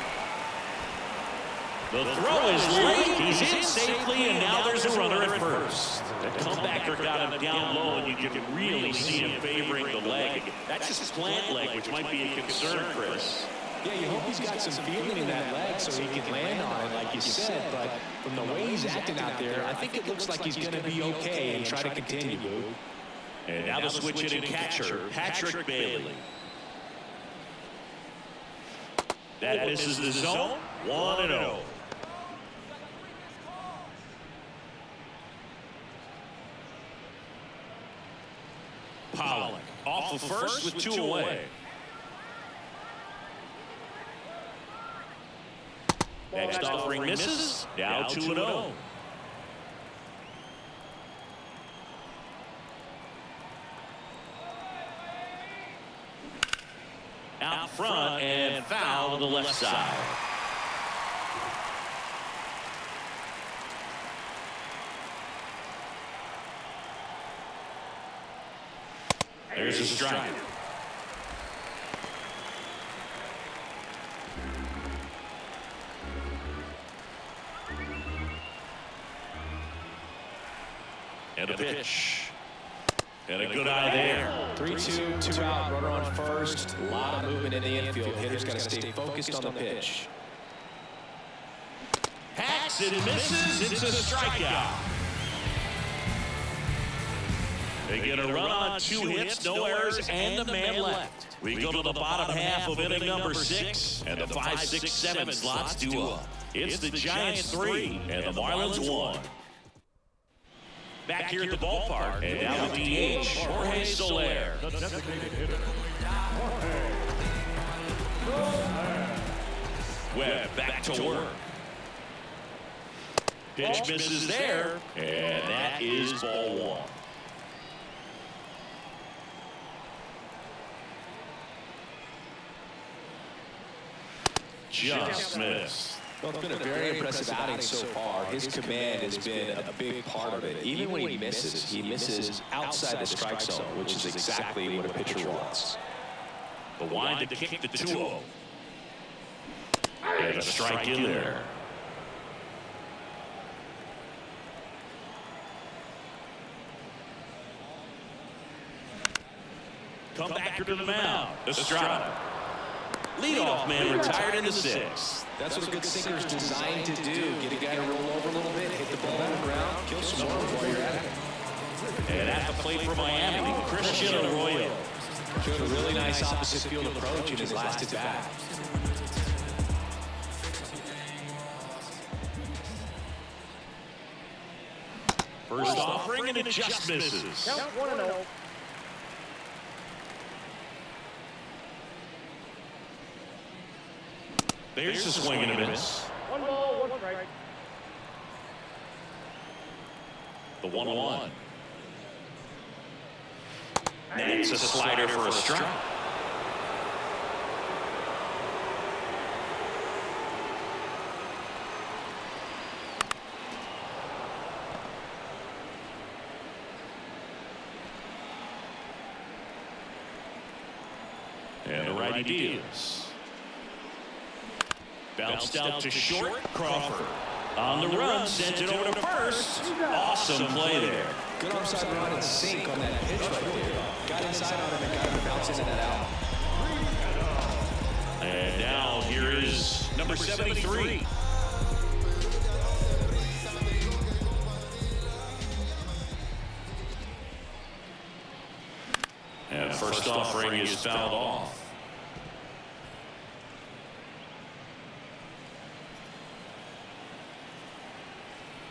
The throw is late. He's in safely, and now there's a runner at first. The comebacker got him down low, and you can really see him favoring the leg. That's his plant leg, which might be a concern, Chris. Yeah, you hope he's got some feeling in that leg so he can land on it, like you said. But from the way he's acting out there, I think it looks like he's going to be okay and try to continue. And now the switch hitting catcher, Patrick Bailey. That misses the zone. 1-0. Pollock off of first with 2 away. Next offering misses. Now 2-0. Out front and foul to the left side. There's a strike. And a pitch. And a good eye there. 3-2, 2 out, runner on first. A lot of movement in the infield. Hitter's got to stay focused on the pitch. Hacks and misses. It's a strikeout. They get a run on 2 hits, no errors, and the man left. We go to the bottom half of inning number 6, and the 5, 6, 7 slots do up. It's the Giants 3 and the Marlins 1. Back here at the ballpark, and now the DH, Jorge Soler. The designated hitter, Webb back to work. Pitch misses there, and that is ball 1. Just missed. Well, it's been a very impressive outing so far. His command has been a big part of it. Even when he misses outside the strike zone, which is exactly what a pitcher wants. The wind to kick the 2-0. And a strike in there. Come back to the mound. Estrada. Leadoff man retired in the 6th. That's what a good sinker's designed to do. Get a guy to roll over a little bit, hit the ball on the ground, kill some more while you're at it. And at the plate for Miami, Christian Arroyo. Showed a really nice opposite field approach in his last at bat. First offering, and it just misses. Count 1-0. There's a swing and a miss. 1 ball, 1 strike. The 1-1. That's a slider for a strike. And the righty deals. Bounced out to short. Crawford on the run, sent it over to first. Awesome play there. Good upside run and sink on that pitch right there. Got inside on him and got him to bounce into that out. And now here is number 73. And first offering is fouled off.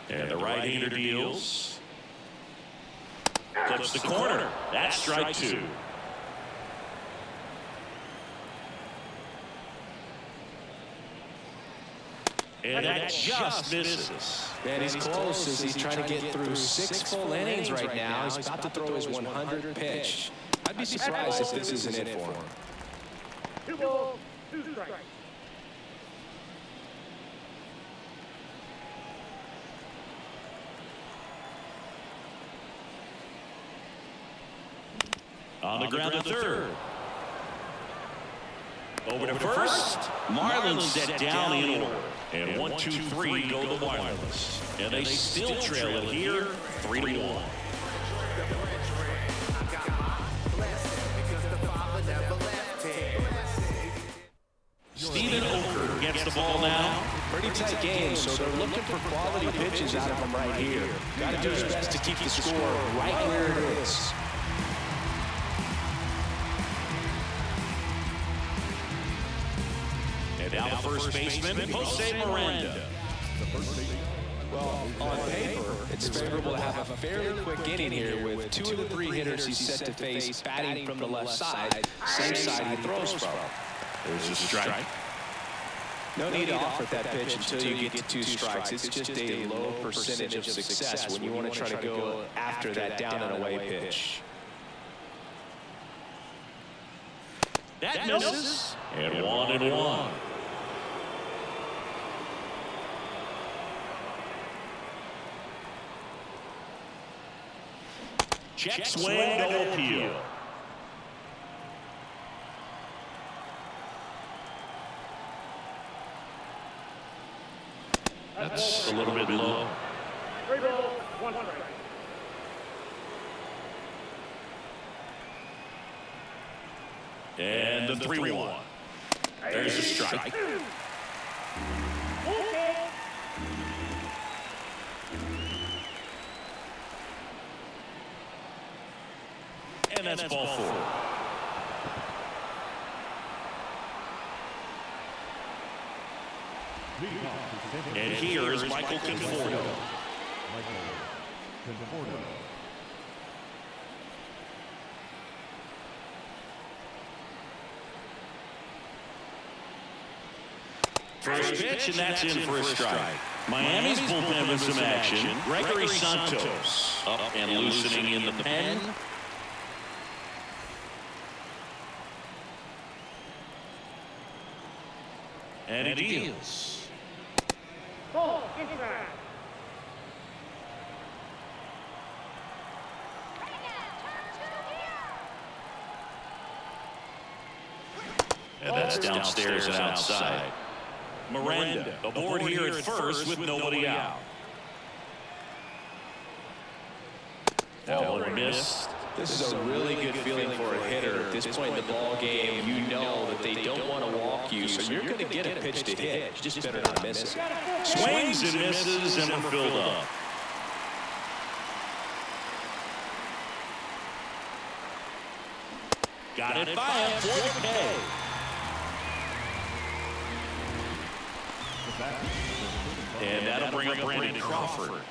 And the right-hander deals. Clips the corner. That's strike 2. And that just misses. Man, he's close as he's trying to get through 6 full innings right now. He's about to throw his 100th pitch. I'd be surprised if this isn't it for him. 2 balls, 2 strikes. On the ground to third. Over to first. Marlins set down in order. And 1, 2, 3 go the Marlins. And they still trail it here 3-1. Steven Oker gets the ball now. Pretty tight game, so they're looking for quality pitches out of him right here. Got to do his best to keep the score right where it is. And now the first baseman, Jose Miranda. Well, on paper, it's favorable to have a fairly quick inning here with 2 of the 3 hitters he's set to face batting from the left side, same side he throws from. There's a strike. No need to offer that pitch until you get to 2 strikes. It's just a low percentage of success when you want to try to go after that down and away pitch. That misses. And 1-1. Check swing, no appeal. That's a little bit low. 3 balls, 1 strike. And the 3-1. There's a strike. And that's ball 4. And here is Michael Conforto. First pitch, and that's in for a strike. Miami's bullpen with some action. Gregory Santos up and loosening in the pen. And he deals. Ball, inside. And that's downstairs and outside. Miranda aboard here at first with nobody out. That one missed. This is a really good feeling for a hitter at this point in the ball game. You know that they don't want to walk you, so you're going to get a pitch to hit. You just better not miss it. Swings and misses, and we're filled up. Got it by him for the K. And that'll bring up Brandon Crawford.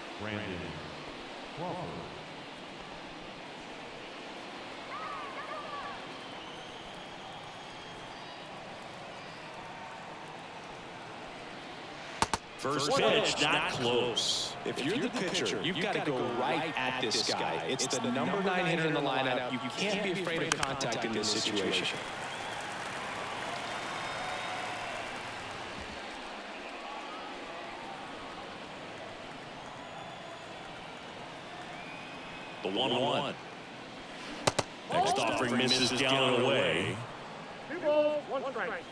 First pitch, not close. If you're the pitcher, you've got to go right at this guy. It's the number 9 hitter in the lineup. You can't be afraid of contact in this situation. The 1-1. Next offering misses down and away. 2 balls, 1 strike.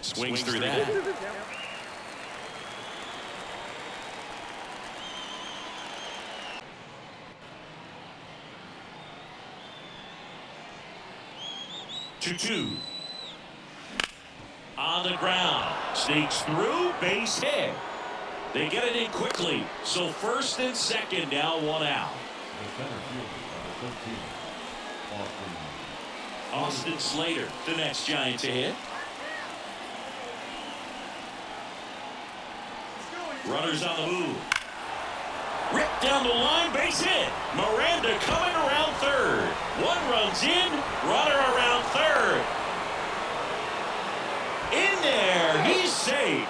Swings through that. Two. On the ground. Sneaks through, base hit. They get it in quickly. So first and second now, 1 out. The center fielder, number 13, Austin Slater, the next Giant to hit. Runners on the move. Ripped down the line, base hit. Miranda coming around third. 1 runs in, runner around third. In there, he's safe.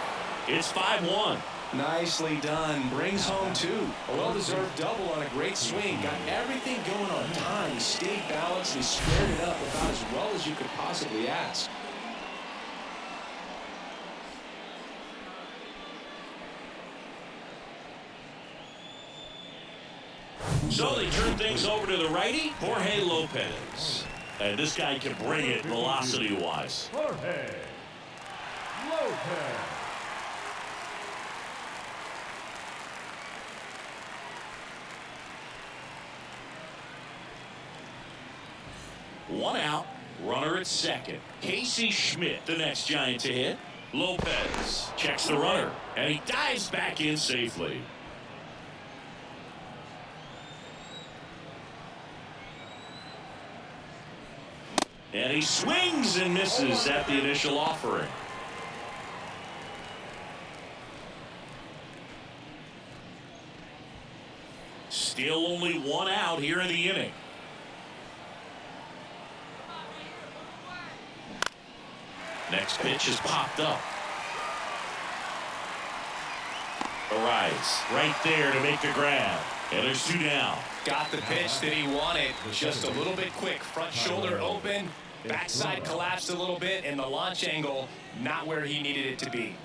It's 5-1. Nicely done. Brings home 2. A well-deserved double on a great swing. Got everything going on time. He stayed balanced and he squared it up about as well as you could possibly ask. So they turn things over to the righty, Jorge Lopez. And this guy can bring it velocity-wise. Jorge Lopez. One out, runner at second. Casey Schmidt, the next Giant to hit. Lopez checks the runner, and he dives back in safely. And he swings and misses at the initial offering. Still only 1 out here in the inning. Next pitch is popped up. Arise right there to make the grab. And there's 2 down. Got the pitch that he wanted. Just a little bit quick. Front shoulder open. Backside collapsed a little bit. And the launch angle not where he needed it to be.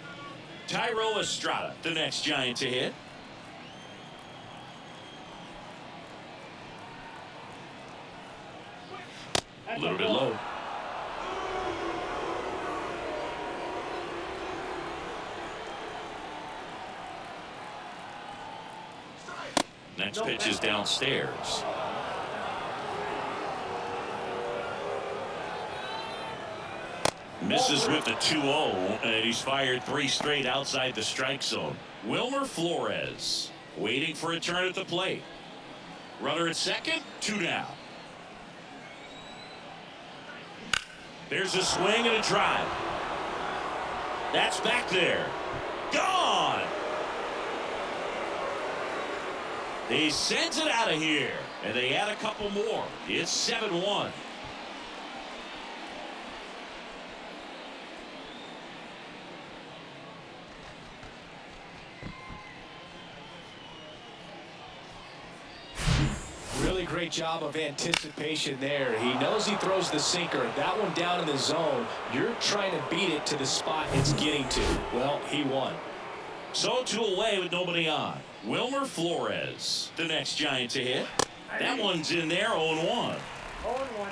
Tyro Estrada, the next Giant to hit. A little bit low. Next pitch is downstairs. Misses with the 2-0, and he's fired 3 straight outside the strike zone. Wilmer Flores waiting for a turn at the plate. Runner at second, 2 down. There's a swing and a drive. That's back there. Gone! They sends it out of here, and they add a couple more. It's 7-1. Really great job of anticipation there. He knows he throws the sinker. That one down in the zone. You're trying to beat it to the spot it's getting to. Well, he won. So 2 away with nobody on. Wilmer Flores, the next Giant to hit. That one's in there, 0-1. 0-1.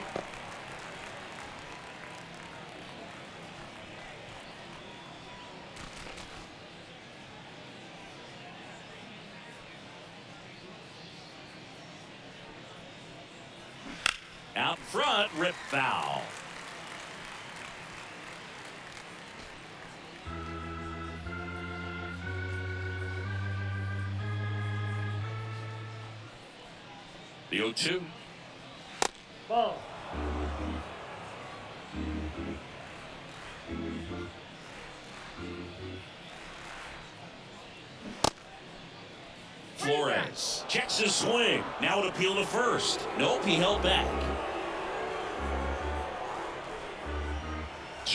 Out front, rip foul. The 0-2. Ball. Flores checks his swing. Now an appeal to first. Nope, he held back.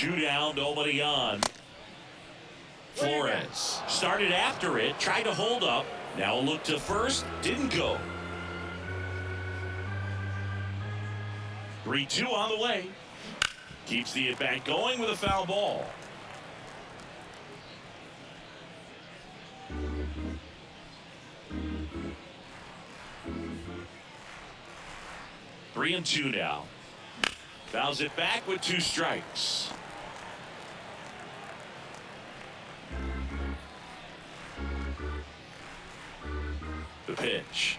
2 down, nobody on. Flores started after it, tried to hold up. Now a look to first, didn't go. 3-2 on the way. Keeps the at-bat going with a foul ball. Three and two now. Fouls it back with 2 strikes. The pitch.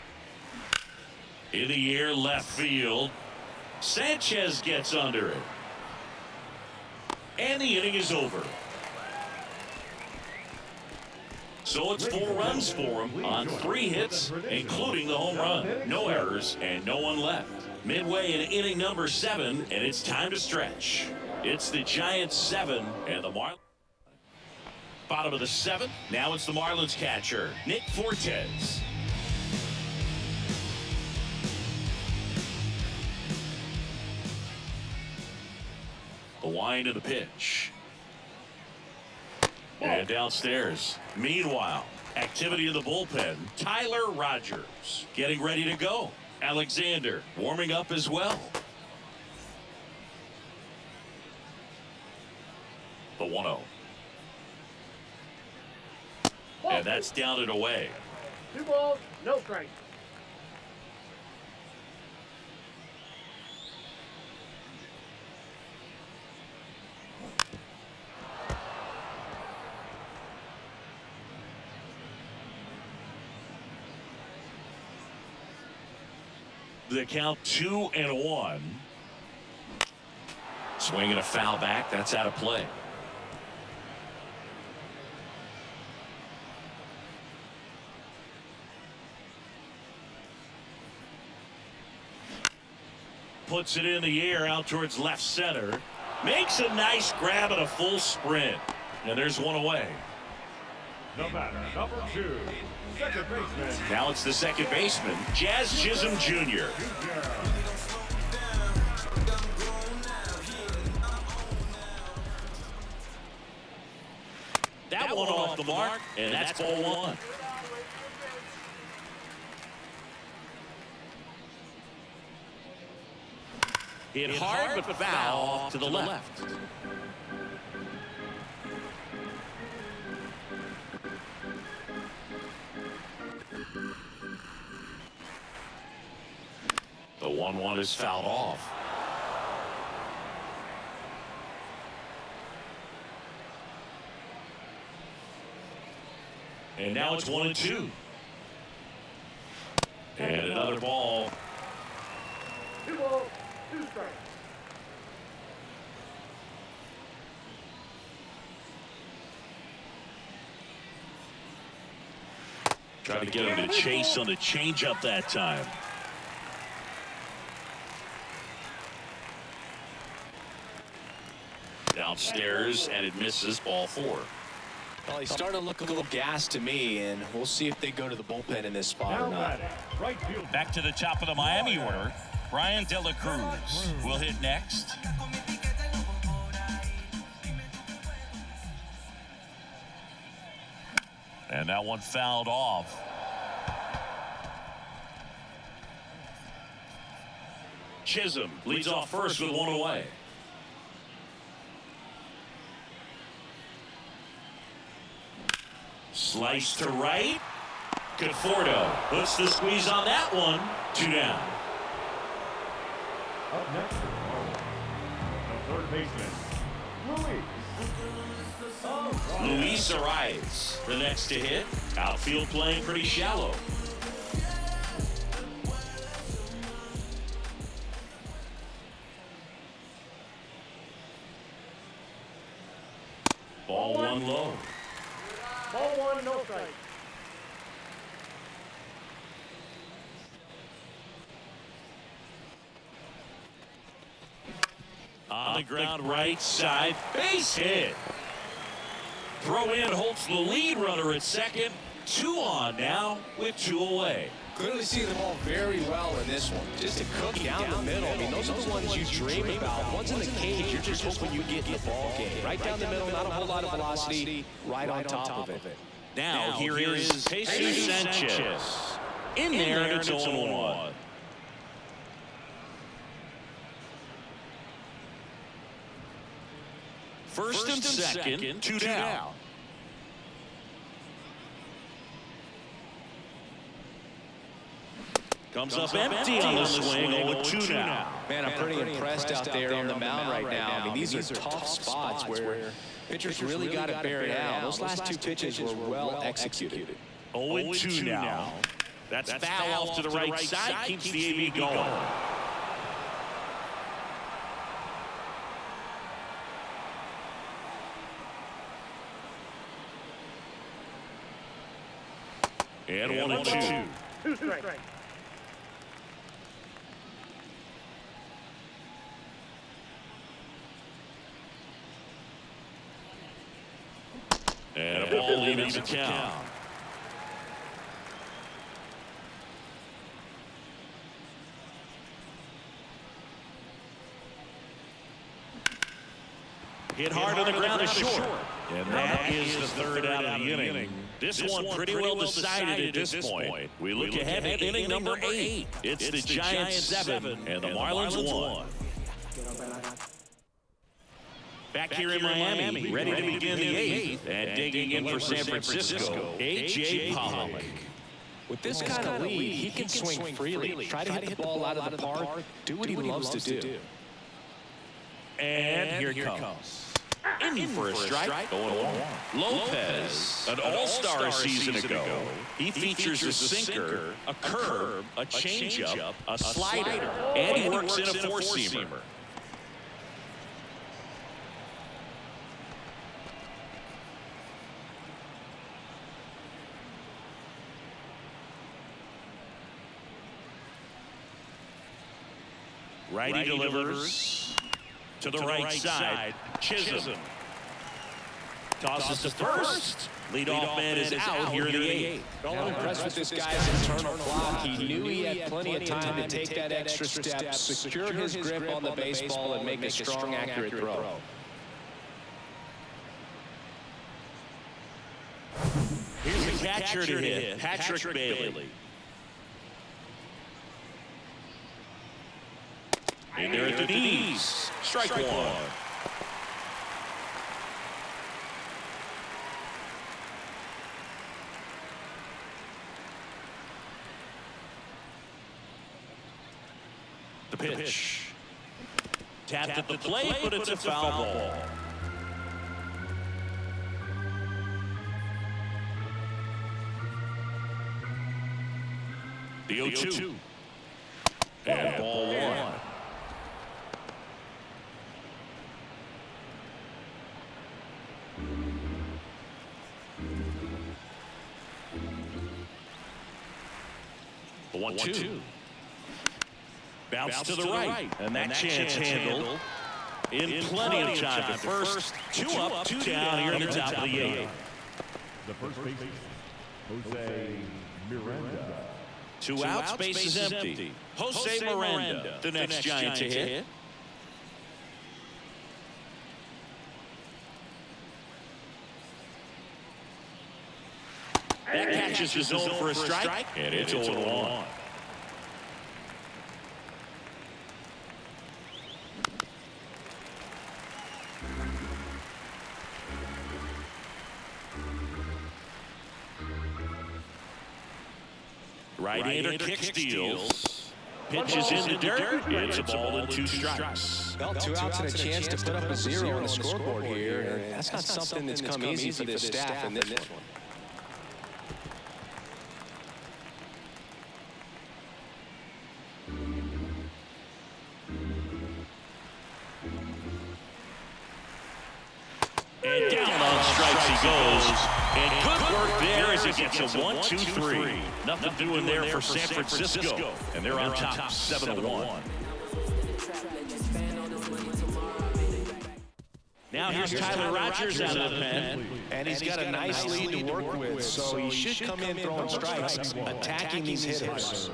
In the air, left field. Sanchez gets under it. And the inning is over. So it's 4 runs for him on 3 hits, including the home run. No errors and no one left. Midway in inning number 7, and it's time to stretch. It's the Giants 7 and the Marlins. Bottom of the 7th. Now it's the Marlins catcher, Nick Fortes. The wind of the pitch. And downstairs. Meanwhile, activity in the bullpen. Tyler Rogers getting ready to go. Alexander warming up as well. The 1-0. And that's down and away. 2 balls, no strikes. The count 2-1. Swinging a foul back. That's out of play. Puts it in the air out towards left center. Makes a nice grab and a full sprint. And there's one away. The batter, number 2, second baseman. Now it's the second baseman, Jazz Chisholm Jr. That one off the mark, and that's ball 1. Hit hard but foul off to the left. The 1-1 is fouled off. And now it's 1-2. And another ball. 2 balls, 2 strikes. Try to get him to chase on the changeup that time. Downstairs, and it misses, ball 4. Well, he's starting to look a little gassed to me, and we'll see if they go to the bullpen in this spot or not. Right field. Back to the top of the Miami order. Brian De La Cruz will hit next. And that one fouled off. Chisholm leads off first with 1 away. Slice to right. Conforto puts the squeeze on that one. 2 down. Up next, the third baseman, Luis Arias, the next to hit. Outfield playing pretty shallow. Ball 1 low. Ball 1, no strikes. On the ground, right side, base hit. Throw in holds the lead runner at second. 2 on now with 2 away. Clearly seeing the ball very well in this one. Just a cook down the middle. I mean, those are the ones you dream about. Ones in the cage, you're just hoping you get in the ball game. Right down the middle, not a whole lot of velocity, right on top of it. Now here is Jesus Sanchez. In there, and it's 0-1. First and second, 2 down. Comes up empty on the swing, 0-2 now. Man, I'm pretty impressed out there on the mound right now. I mean, these are tough spots where pitchers really got to bear down. Those last two pitches were well executed. 0-2 now. That's foul off to the right side, keeps the AV going. And 1-2. 2 strikes. And a ball evens the count. Hit hard on the ground is short. And that is the third out of the inning. This one pretty well decided at this point. We look ahead at inning number 8. It's the Giants 7 and the Marlins 1. Back here in Miami, ready to begin the 8th, and digging in for San Francisco, A.J. Pollock. With this kind of lead, he can swing freely. Try to hit the ball out of the park. Do what he loves to do. And here it comes. In for a strike, 0-1. Lopez, an all-star season ago, he features a sinker, a curve, a changeup, a slider, and he works in a four-seamer. Righty delivers to the right side. Chisholm tosses to first. Leadoff man is out here in the 8th. I'm impressed with this guy's internal clock. He knew he had plenty of time to take that extra step, secure his grip on the baseball, and make a strong, accurate throw. Here's the catcher to hit, Patrick Bailey. In there at the knees. Strike one. The pitch. Tapped at the plate, but it's a foul ball. The 0-2. And ball one. The 1-2. Bounce to the right. And that chance handled in plenty of time. The first, 2 up, 2 down here in the top of the 8th. The first baseman, Jose Miranda. 2 outs, base is empty. Jose Miranda, the next Giant to hit. That catches the zone for a strike, and it's 0-1. Right-hander kick steals. Pitches in the dirt. It's a ball and 2 strikes. Well, 2 outs and a chance to put up a 0 on the scoreboard here. And that's not something that's come easy for this staff in this one. And down on strikes he goes. And good work there as he gets a 1-2-3. Nothing doing there for San Francisco. And they're on top 7-1. Now Now here's Tyler Rogers out of the pen. And he's got a nice lead to work with, so he should come in throwing strikes, attacking these hitters.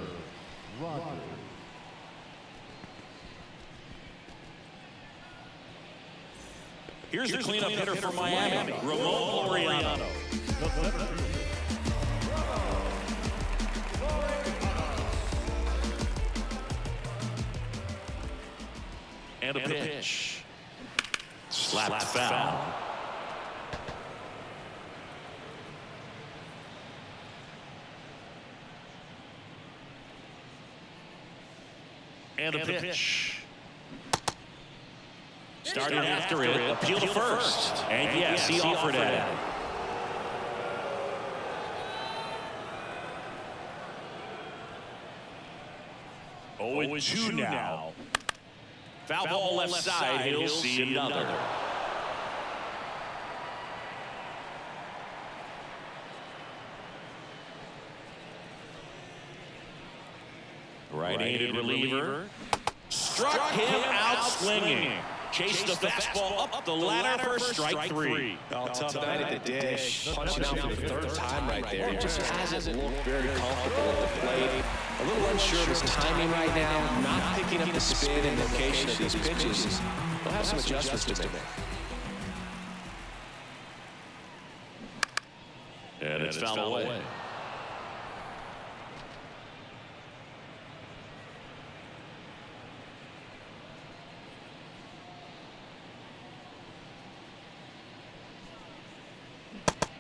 Here's the cleanup hitter for Miami, Ramon Laureano. And a pitch. Slapped foul. And a pitch. Started after it, appeal to first. And yes, he offered it. 0-2 now. Foul ball left side, he'll see another. Right-handed reliever. Struck him out swinging. Chased the fastball up the ladder for strike three. Oh, tough night at the dish. Punching out for the third time right there. He just hasn't looked very comfortable at the plate. A little unsure of his timing right now. Not picking up the spin and location of these pitches. He'll have some adjustments to make. And it's foul away.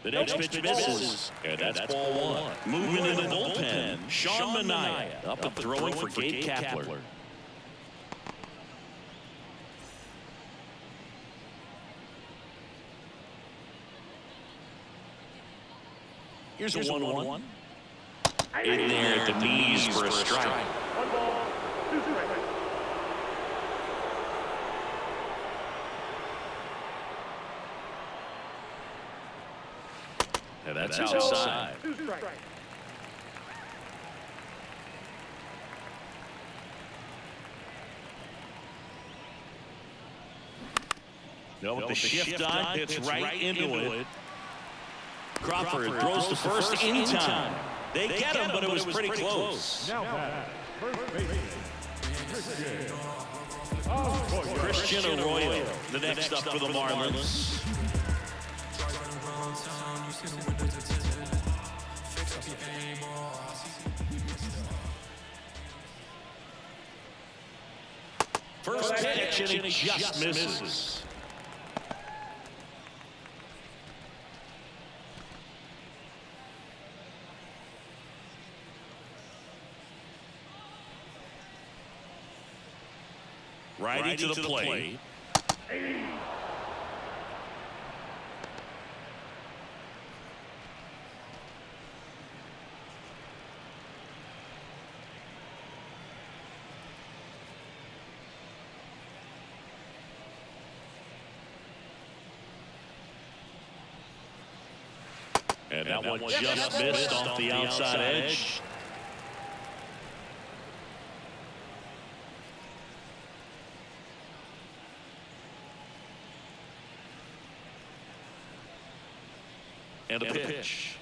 The next pitch misses, and that's ball one. Moving in the bullpen, Sean Manaea up and throwing for Gabe Kapler. Here's a 1-1. In there at the knees for a strike. 1 ball, 2 strikes. And that's outside. 2 strikes. No, with the shift on, hits right into it. Crawford throws to first in time. They get him, but it was pretty close. Now back, first baseman, Christian Arroyo, the next up for the Marlins. First pitch, and he just misses. Righty to the plate. And that one just missed off the outside edge. And a pitch.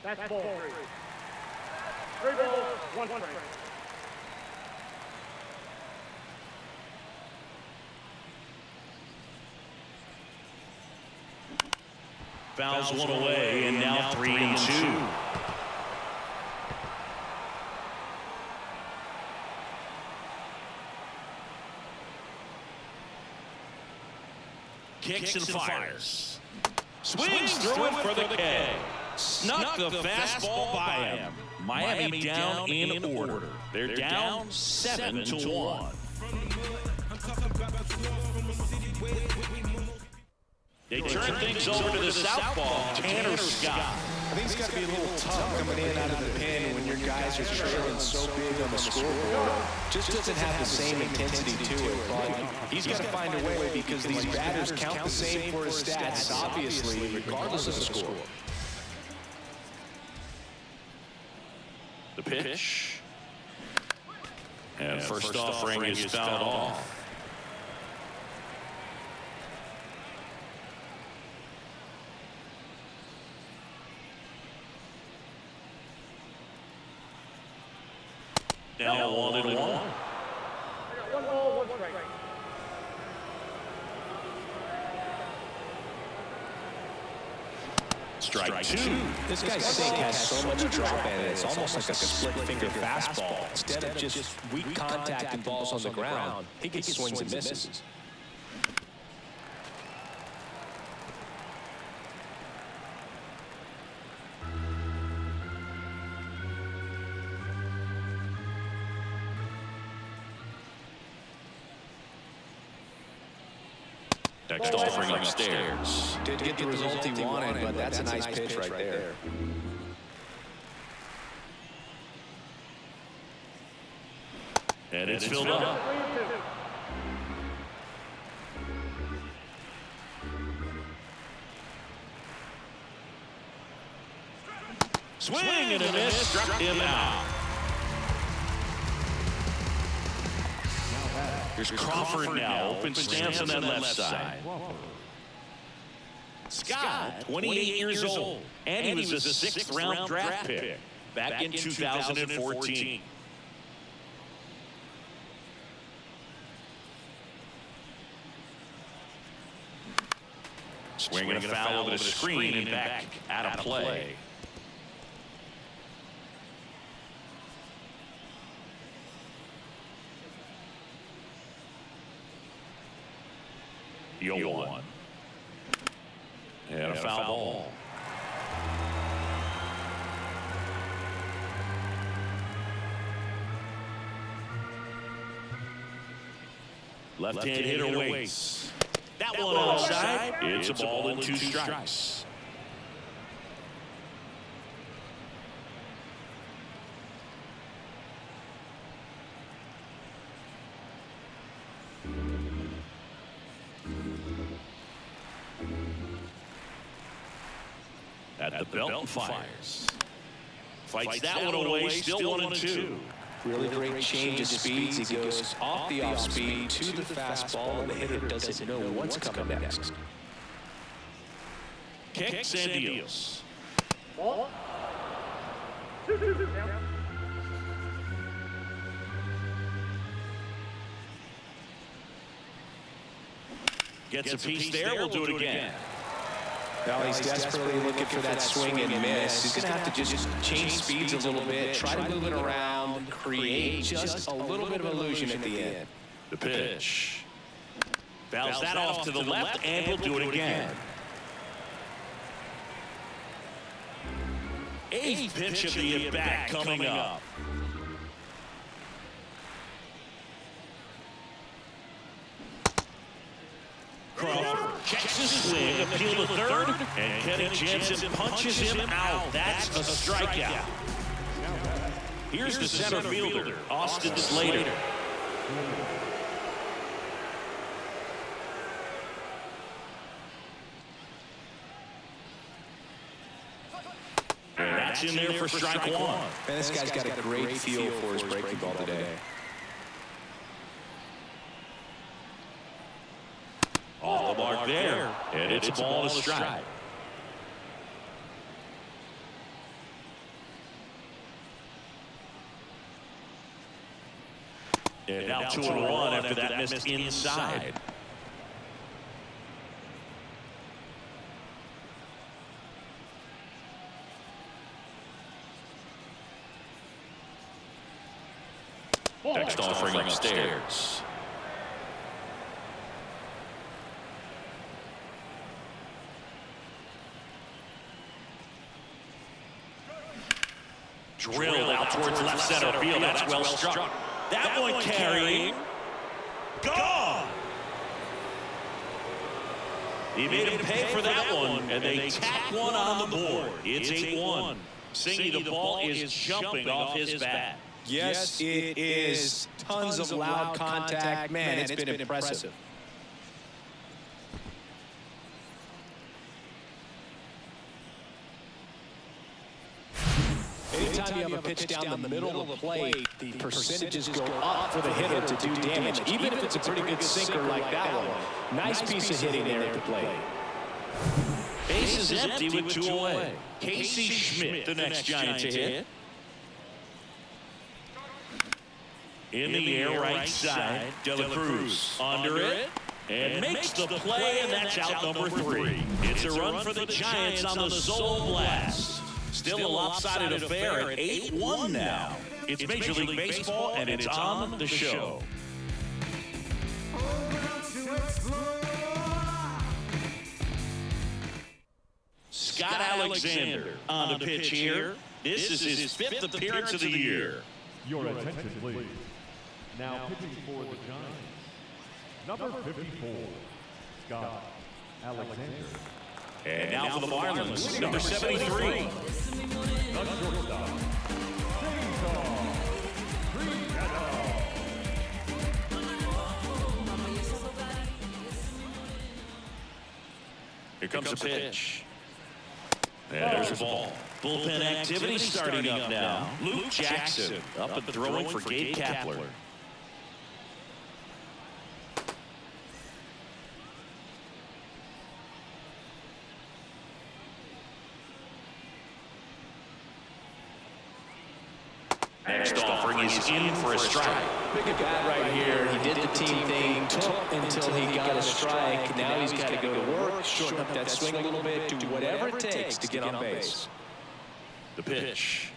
That's ball 3. 3 balls, 1 strike. Fouls one away, and now 3-2. Kicks and fires. Swings through it for the K. Snuck the fastball by him. Miami down in order. They're down 7-1. They turn things over to the southpaw, Tanner Scott. I think it's got to be a little tough coming in out of the pen when your guys are trailing so big on the scoreboard. Just doesn't have the same intensity to it, but he's got to find a way because these batters count the same for his stats, obviously, regardless of the score. The pitch. And first offering is fouled off. Now 1-1. One ball, one strike. Strike two. This guy's sink has so much drop in it. It's almost like a split-finger fastball. Instead of just weak contact and balls on the ground, he gets swings and misses. Next offering upstairs. Didn't get the result he wanted, but that's a nice pitch right there. And it's filled up. Swing and a miss. Struck him out. Here's Crawford now. Open stance on that left side. Scott, 28 years old. And he was a 6th round draft pick back in 2014. Swing and a foul over the screen and back out of play. The 0-1. And a foul ball. Left-hand hitter waits. That one outside. It's a ball and 2 strikes. At the belt fires. Fights that one away. Still 1-2. Really great change of speeds. He goes off the off speed to the fastball, and the hitter doesn't know what's coming next. Kicks and deals. Ball. Gets a piece there. We'll do it again. Now he's desperately looking for that swing and miss. He's going to have to just change speeds a little bit, try to move it around, create just a little bit of illusion at the end. The pitch. Fouls that off to the left, and we'll do it again. 8th pitch of the at-bat coming up. Crawford checks his swing, appeal to third, and Kenny Jensen punches him out. That's a strikeout. Here's the center fielder, Austin Slater. And that's in there for strike one. Man, this guy's got a great feel for his breaking ball today. Off the mark there, and it's a ball and a strike. And now 2-1 after that missed inside. Next offering upstairs. Drilled out towards left center field. That's well struck. That one carrying. Gone. He made him pay for that one, and they tack one on the board. It's 8-1. Singy, the ball is jumping off his bat. Yes, it is. Tons of loud contact. Man, it's been impressive. Anytime you have a pitch down the middle of the plate, the percentages go up for the hitter to do damage, even if it's a pretty good sinker like that one. Nice piece of hitting there at the plate. Base is empty with 2 away. Casey Schmidt, the next Giant to hit. In the air, right side, De La Cruz under it. And makes the play, and that's out number 3. It's a run for the Giants on the Soul Blast. Still a lopsided affair at 8-1 now. It's Major League Baseball, and it's on the show. Scott Alexander on the pitch here. This is his 5th appearance of the year. Your attention, please. Now pitching for the Giants, number 54, Scott Alexander. And now for the Marlins, number 73. The shortstop, Here comes the pitch. And there's the ball. Bullpen activity starting up now. Luke Jackson up and throwing for Gabe Kapler. Next offering is in for a strike. Big at bat right here. He did the team thing, took until he got a strike. Now he's got to go to work, shorten up that swing a little bit, do whatever it takes to get on base. The pitch.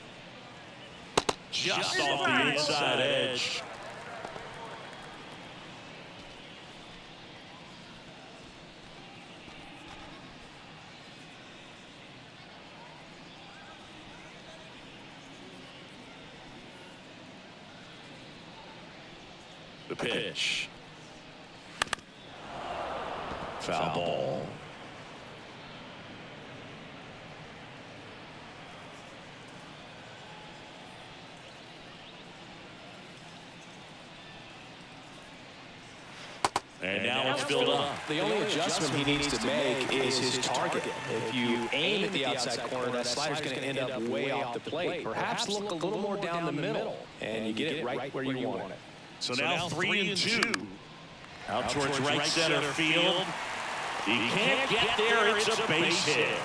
Just off the inside edge. The pitch. Foul ball. And now it's filled up. The only adjustment he needs to make is his target. If you aim at the outside corner, that slider's going to end up way off the plate. Perhaps look a little more down the middle, and you get it right where you want it. So now 3-2. Out towards right center field. He can't get there. It's a base hit.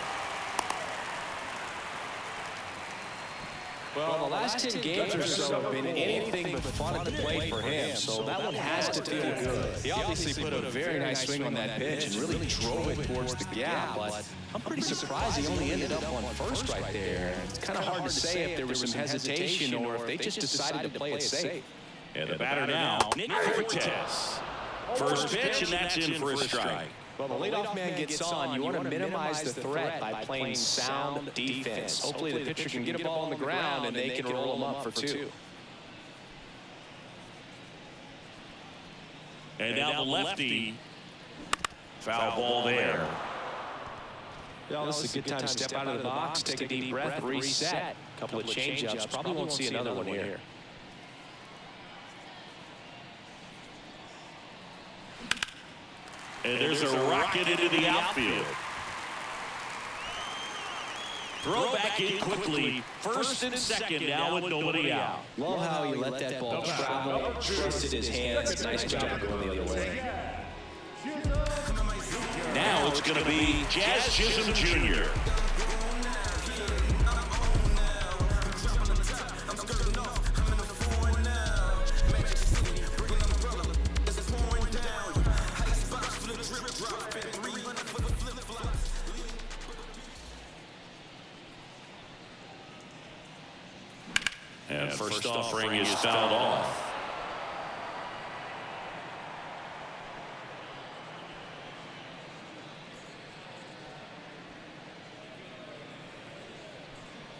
Well, the last 10 games or so have been anything but fun at the plate for him, so that one has to feel good. He obviously put a very nice swing on that pitch and really drove it towards the gap, but I'm pretty surprised he only ended up on first right there. It's kind of hard to say if there was some hesitation or if they just decided to play it safe. And the batter now, Nick Cortez. First pitch, and that's in for a strike. Well, the leadoff man gets on. You want to minimize the threat by playing sound defense. Hopefully the pitcher can get a ball on the ground and they can roll him up for 2. And now the lefty. Foul ball there. Well, this is a good time to step out of the box, take a deep breath, reset. A couple of change-ups. Probably won't see another one here. And there's a rocket into the outfield. Throw back in quickly. First and second now with nobody out. Love how he let that ball travel, twisted his hands. Nice job going the other way. Now it's going to be Jazz Chisholm Jr. And first offering is fouled off.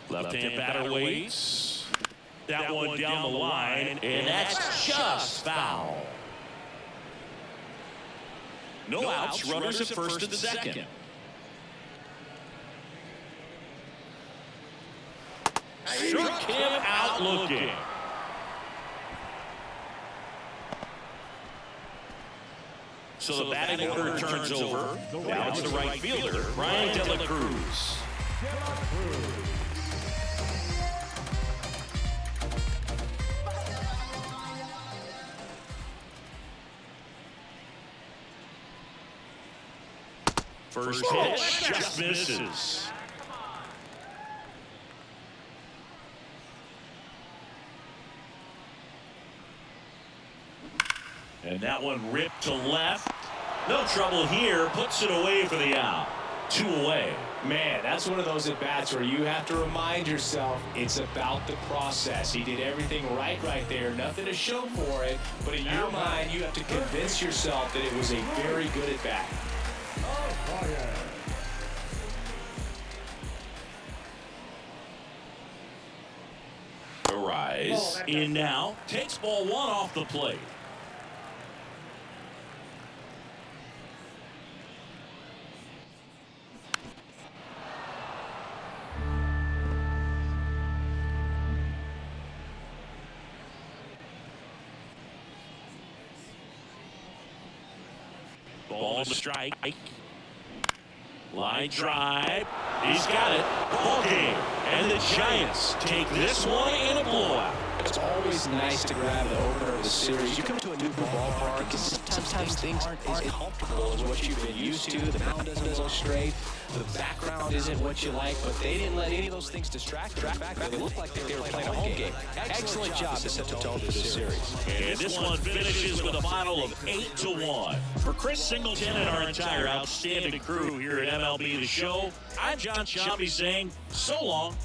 Left-hand batter waits. That one down the line, and that's just foul. No outs, runners at first and second. Struck him out looking. So the batting order turns over. Now it's the right fielder, Ryan De La Cruz. First pitch just misses. And that one ripped to left. No trouble here. Puts it away for the out. 2 away. Man, that's one of those at-bats where you have to remind yourself it's about the process. He did everything right there. Nothing to show for it. But in your mind, you have to convince yourself that it was a very good at-bat. Rise in now. Takes ball 1 off the plate. Ball to strike. Line drive. He's got it. Ball game. And the Giants take this one in a blowout. It's always nice to grab the opener of the series. You come to a new ballpark, and sometimes things aren't as comfortable as what you've been used to. The mound doesn't go straight. The background isn't what you like, but they didn't let any of those things distract them. They looked like they were playing a home game. Excellent job to set the tone for this series. And this one finishes with a final of 8-1. For Chris Singleton and our entire outstanding crew here at MLB The Show, I'm John Shambi saying so long.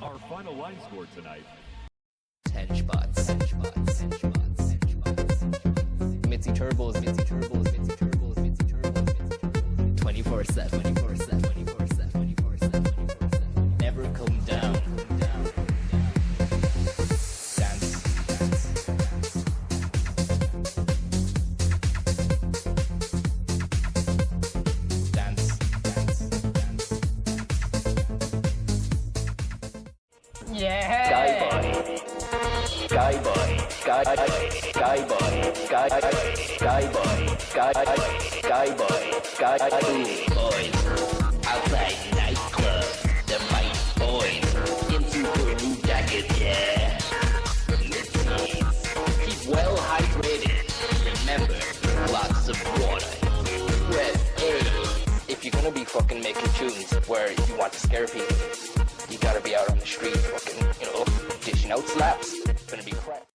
Our final line score tonight. 10 spots. Mitzi Turbos. 24/7. Never come down. Dance. Yeah. Sky boys. Outside nightclub, the might boys. In super new jackets, yeah. Listeners, keep well hydrated. Remember, lots of water. Press A. If you're gonna be fucking making tunes where you want to scare people, you gotta be out on the street fucking, dishing out slaps. It's gonna be crap.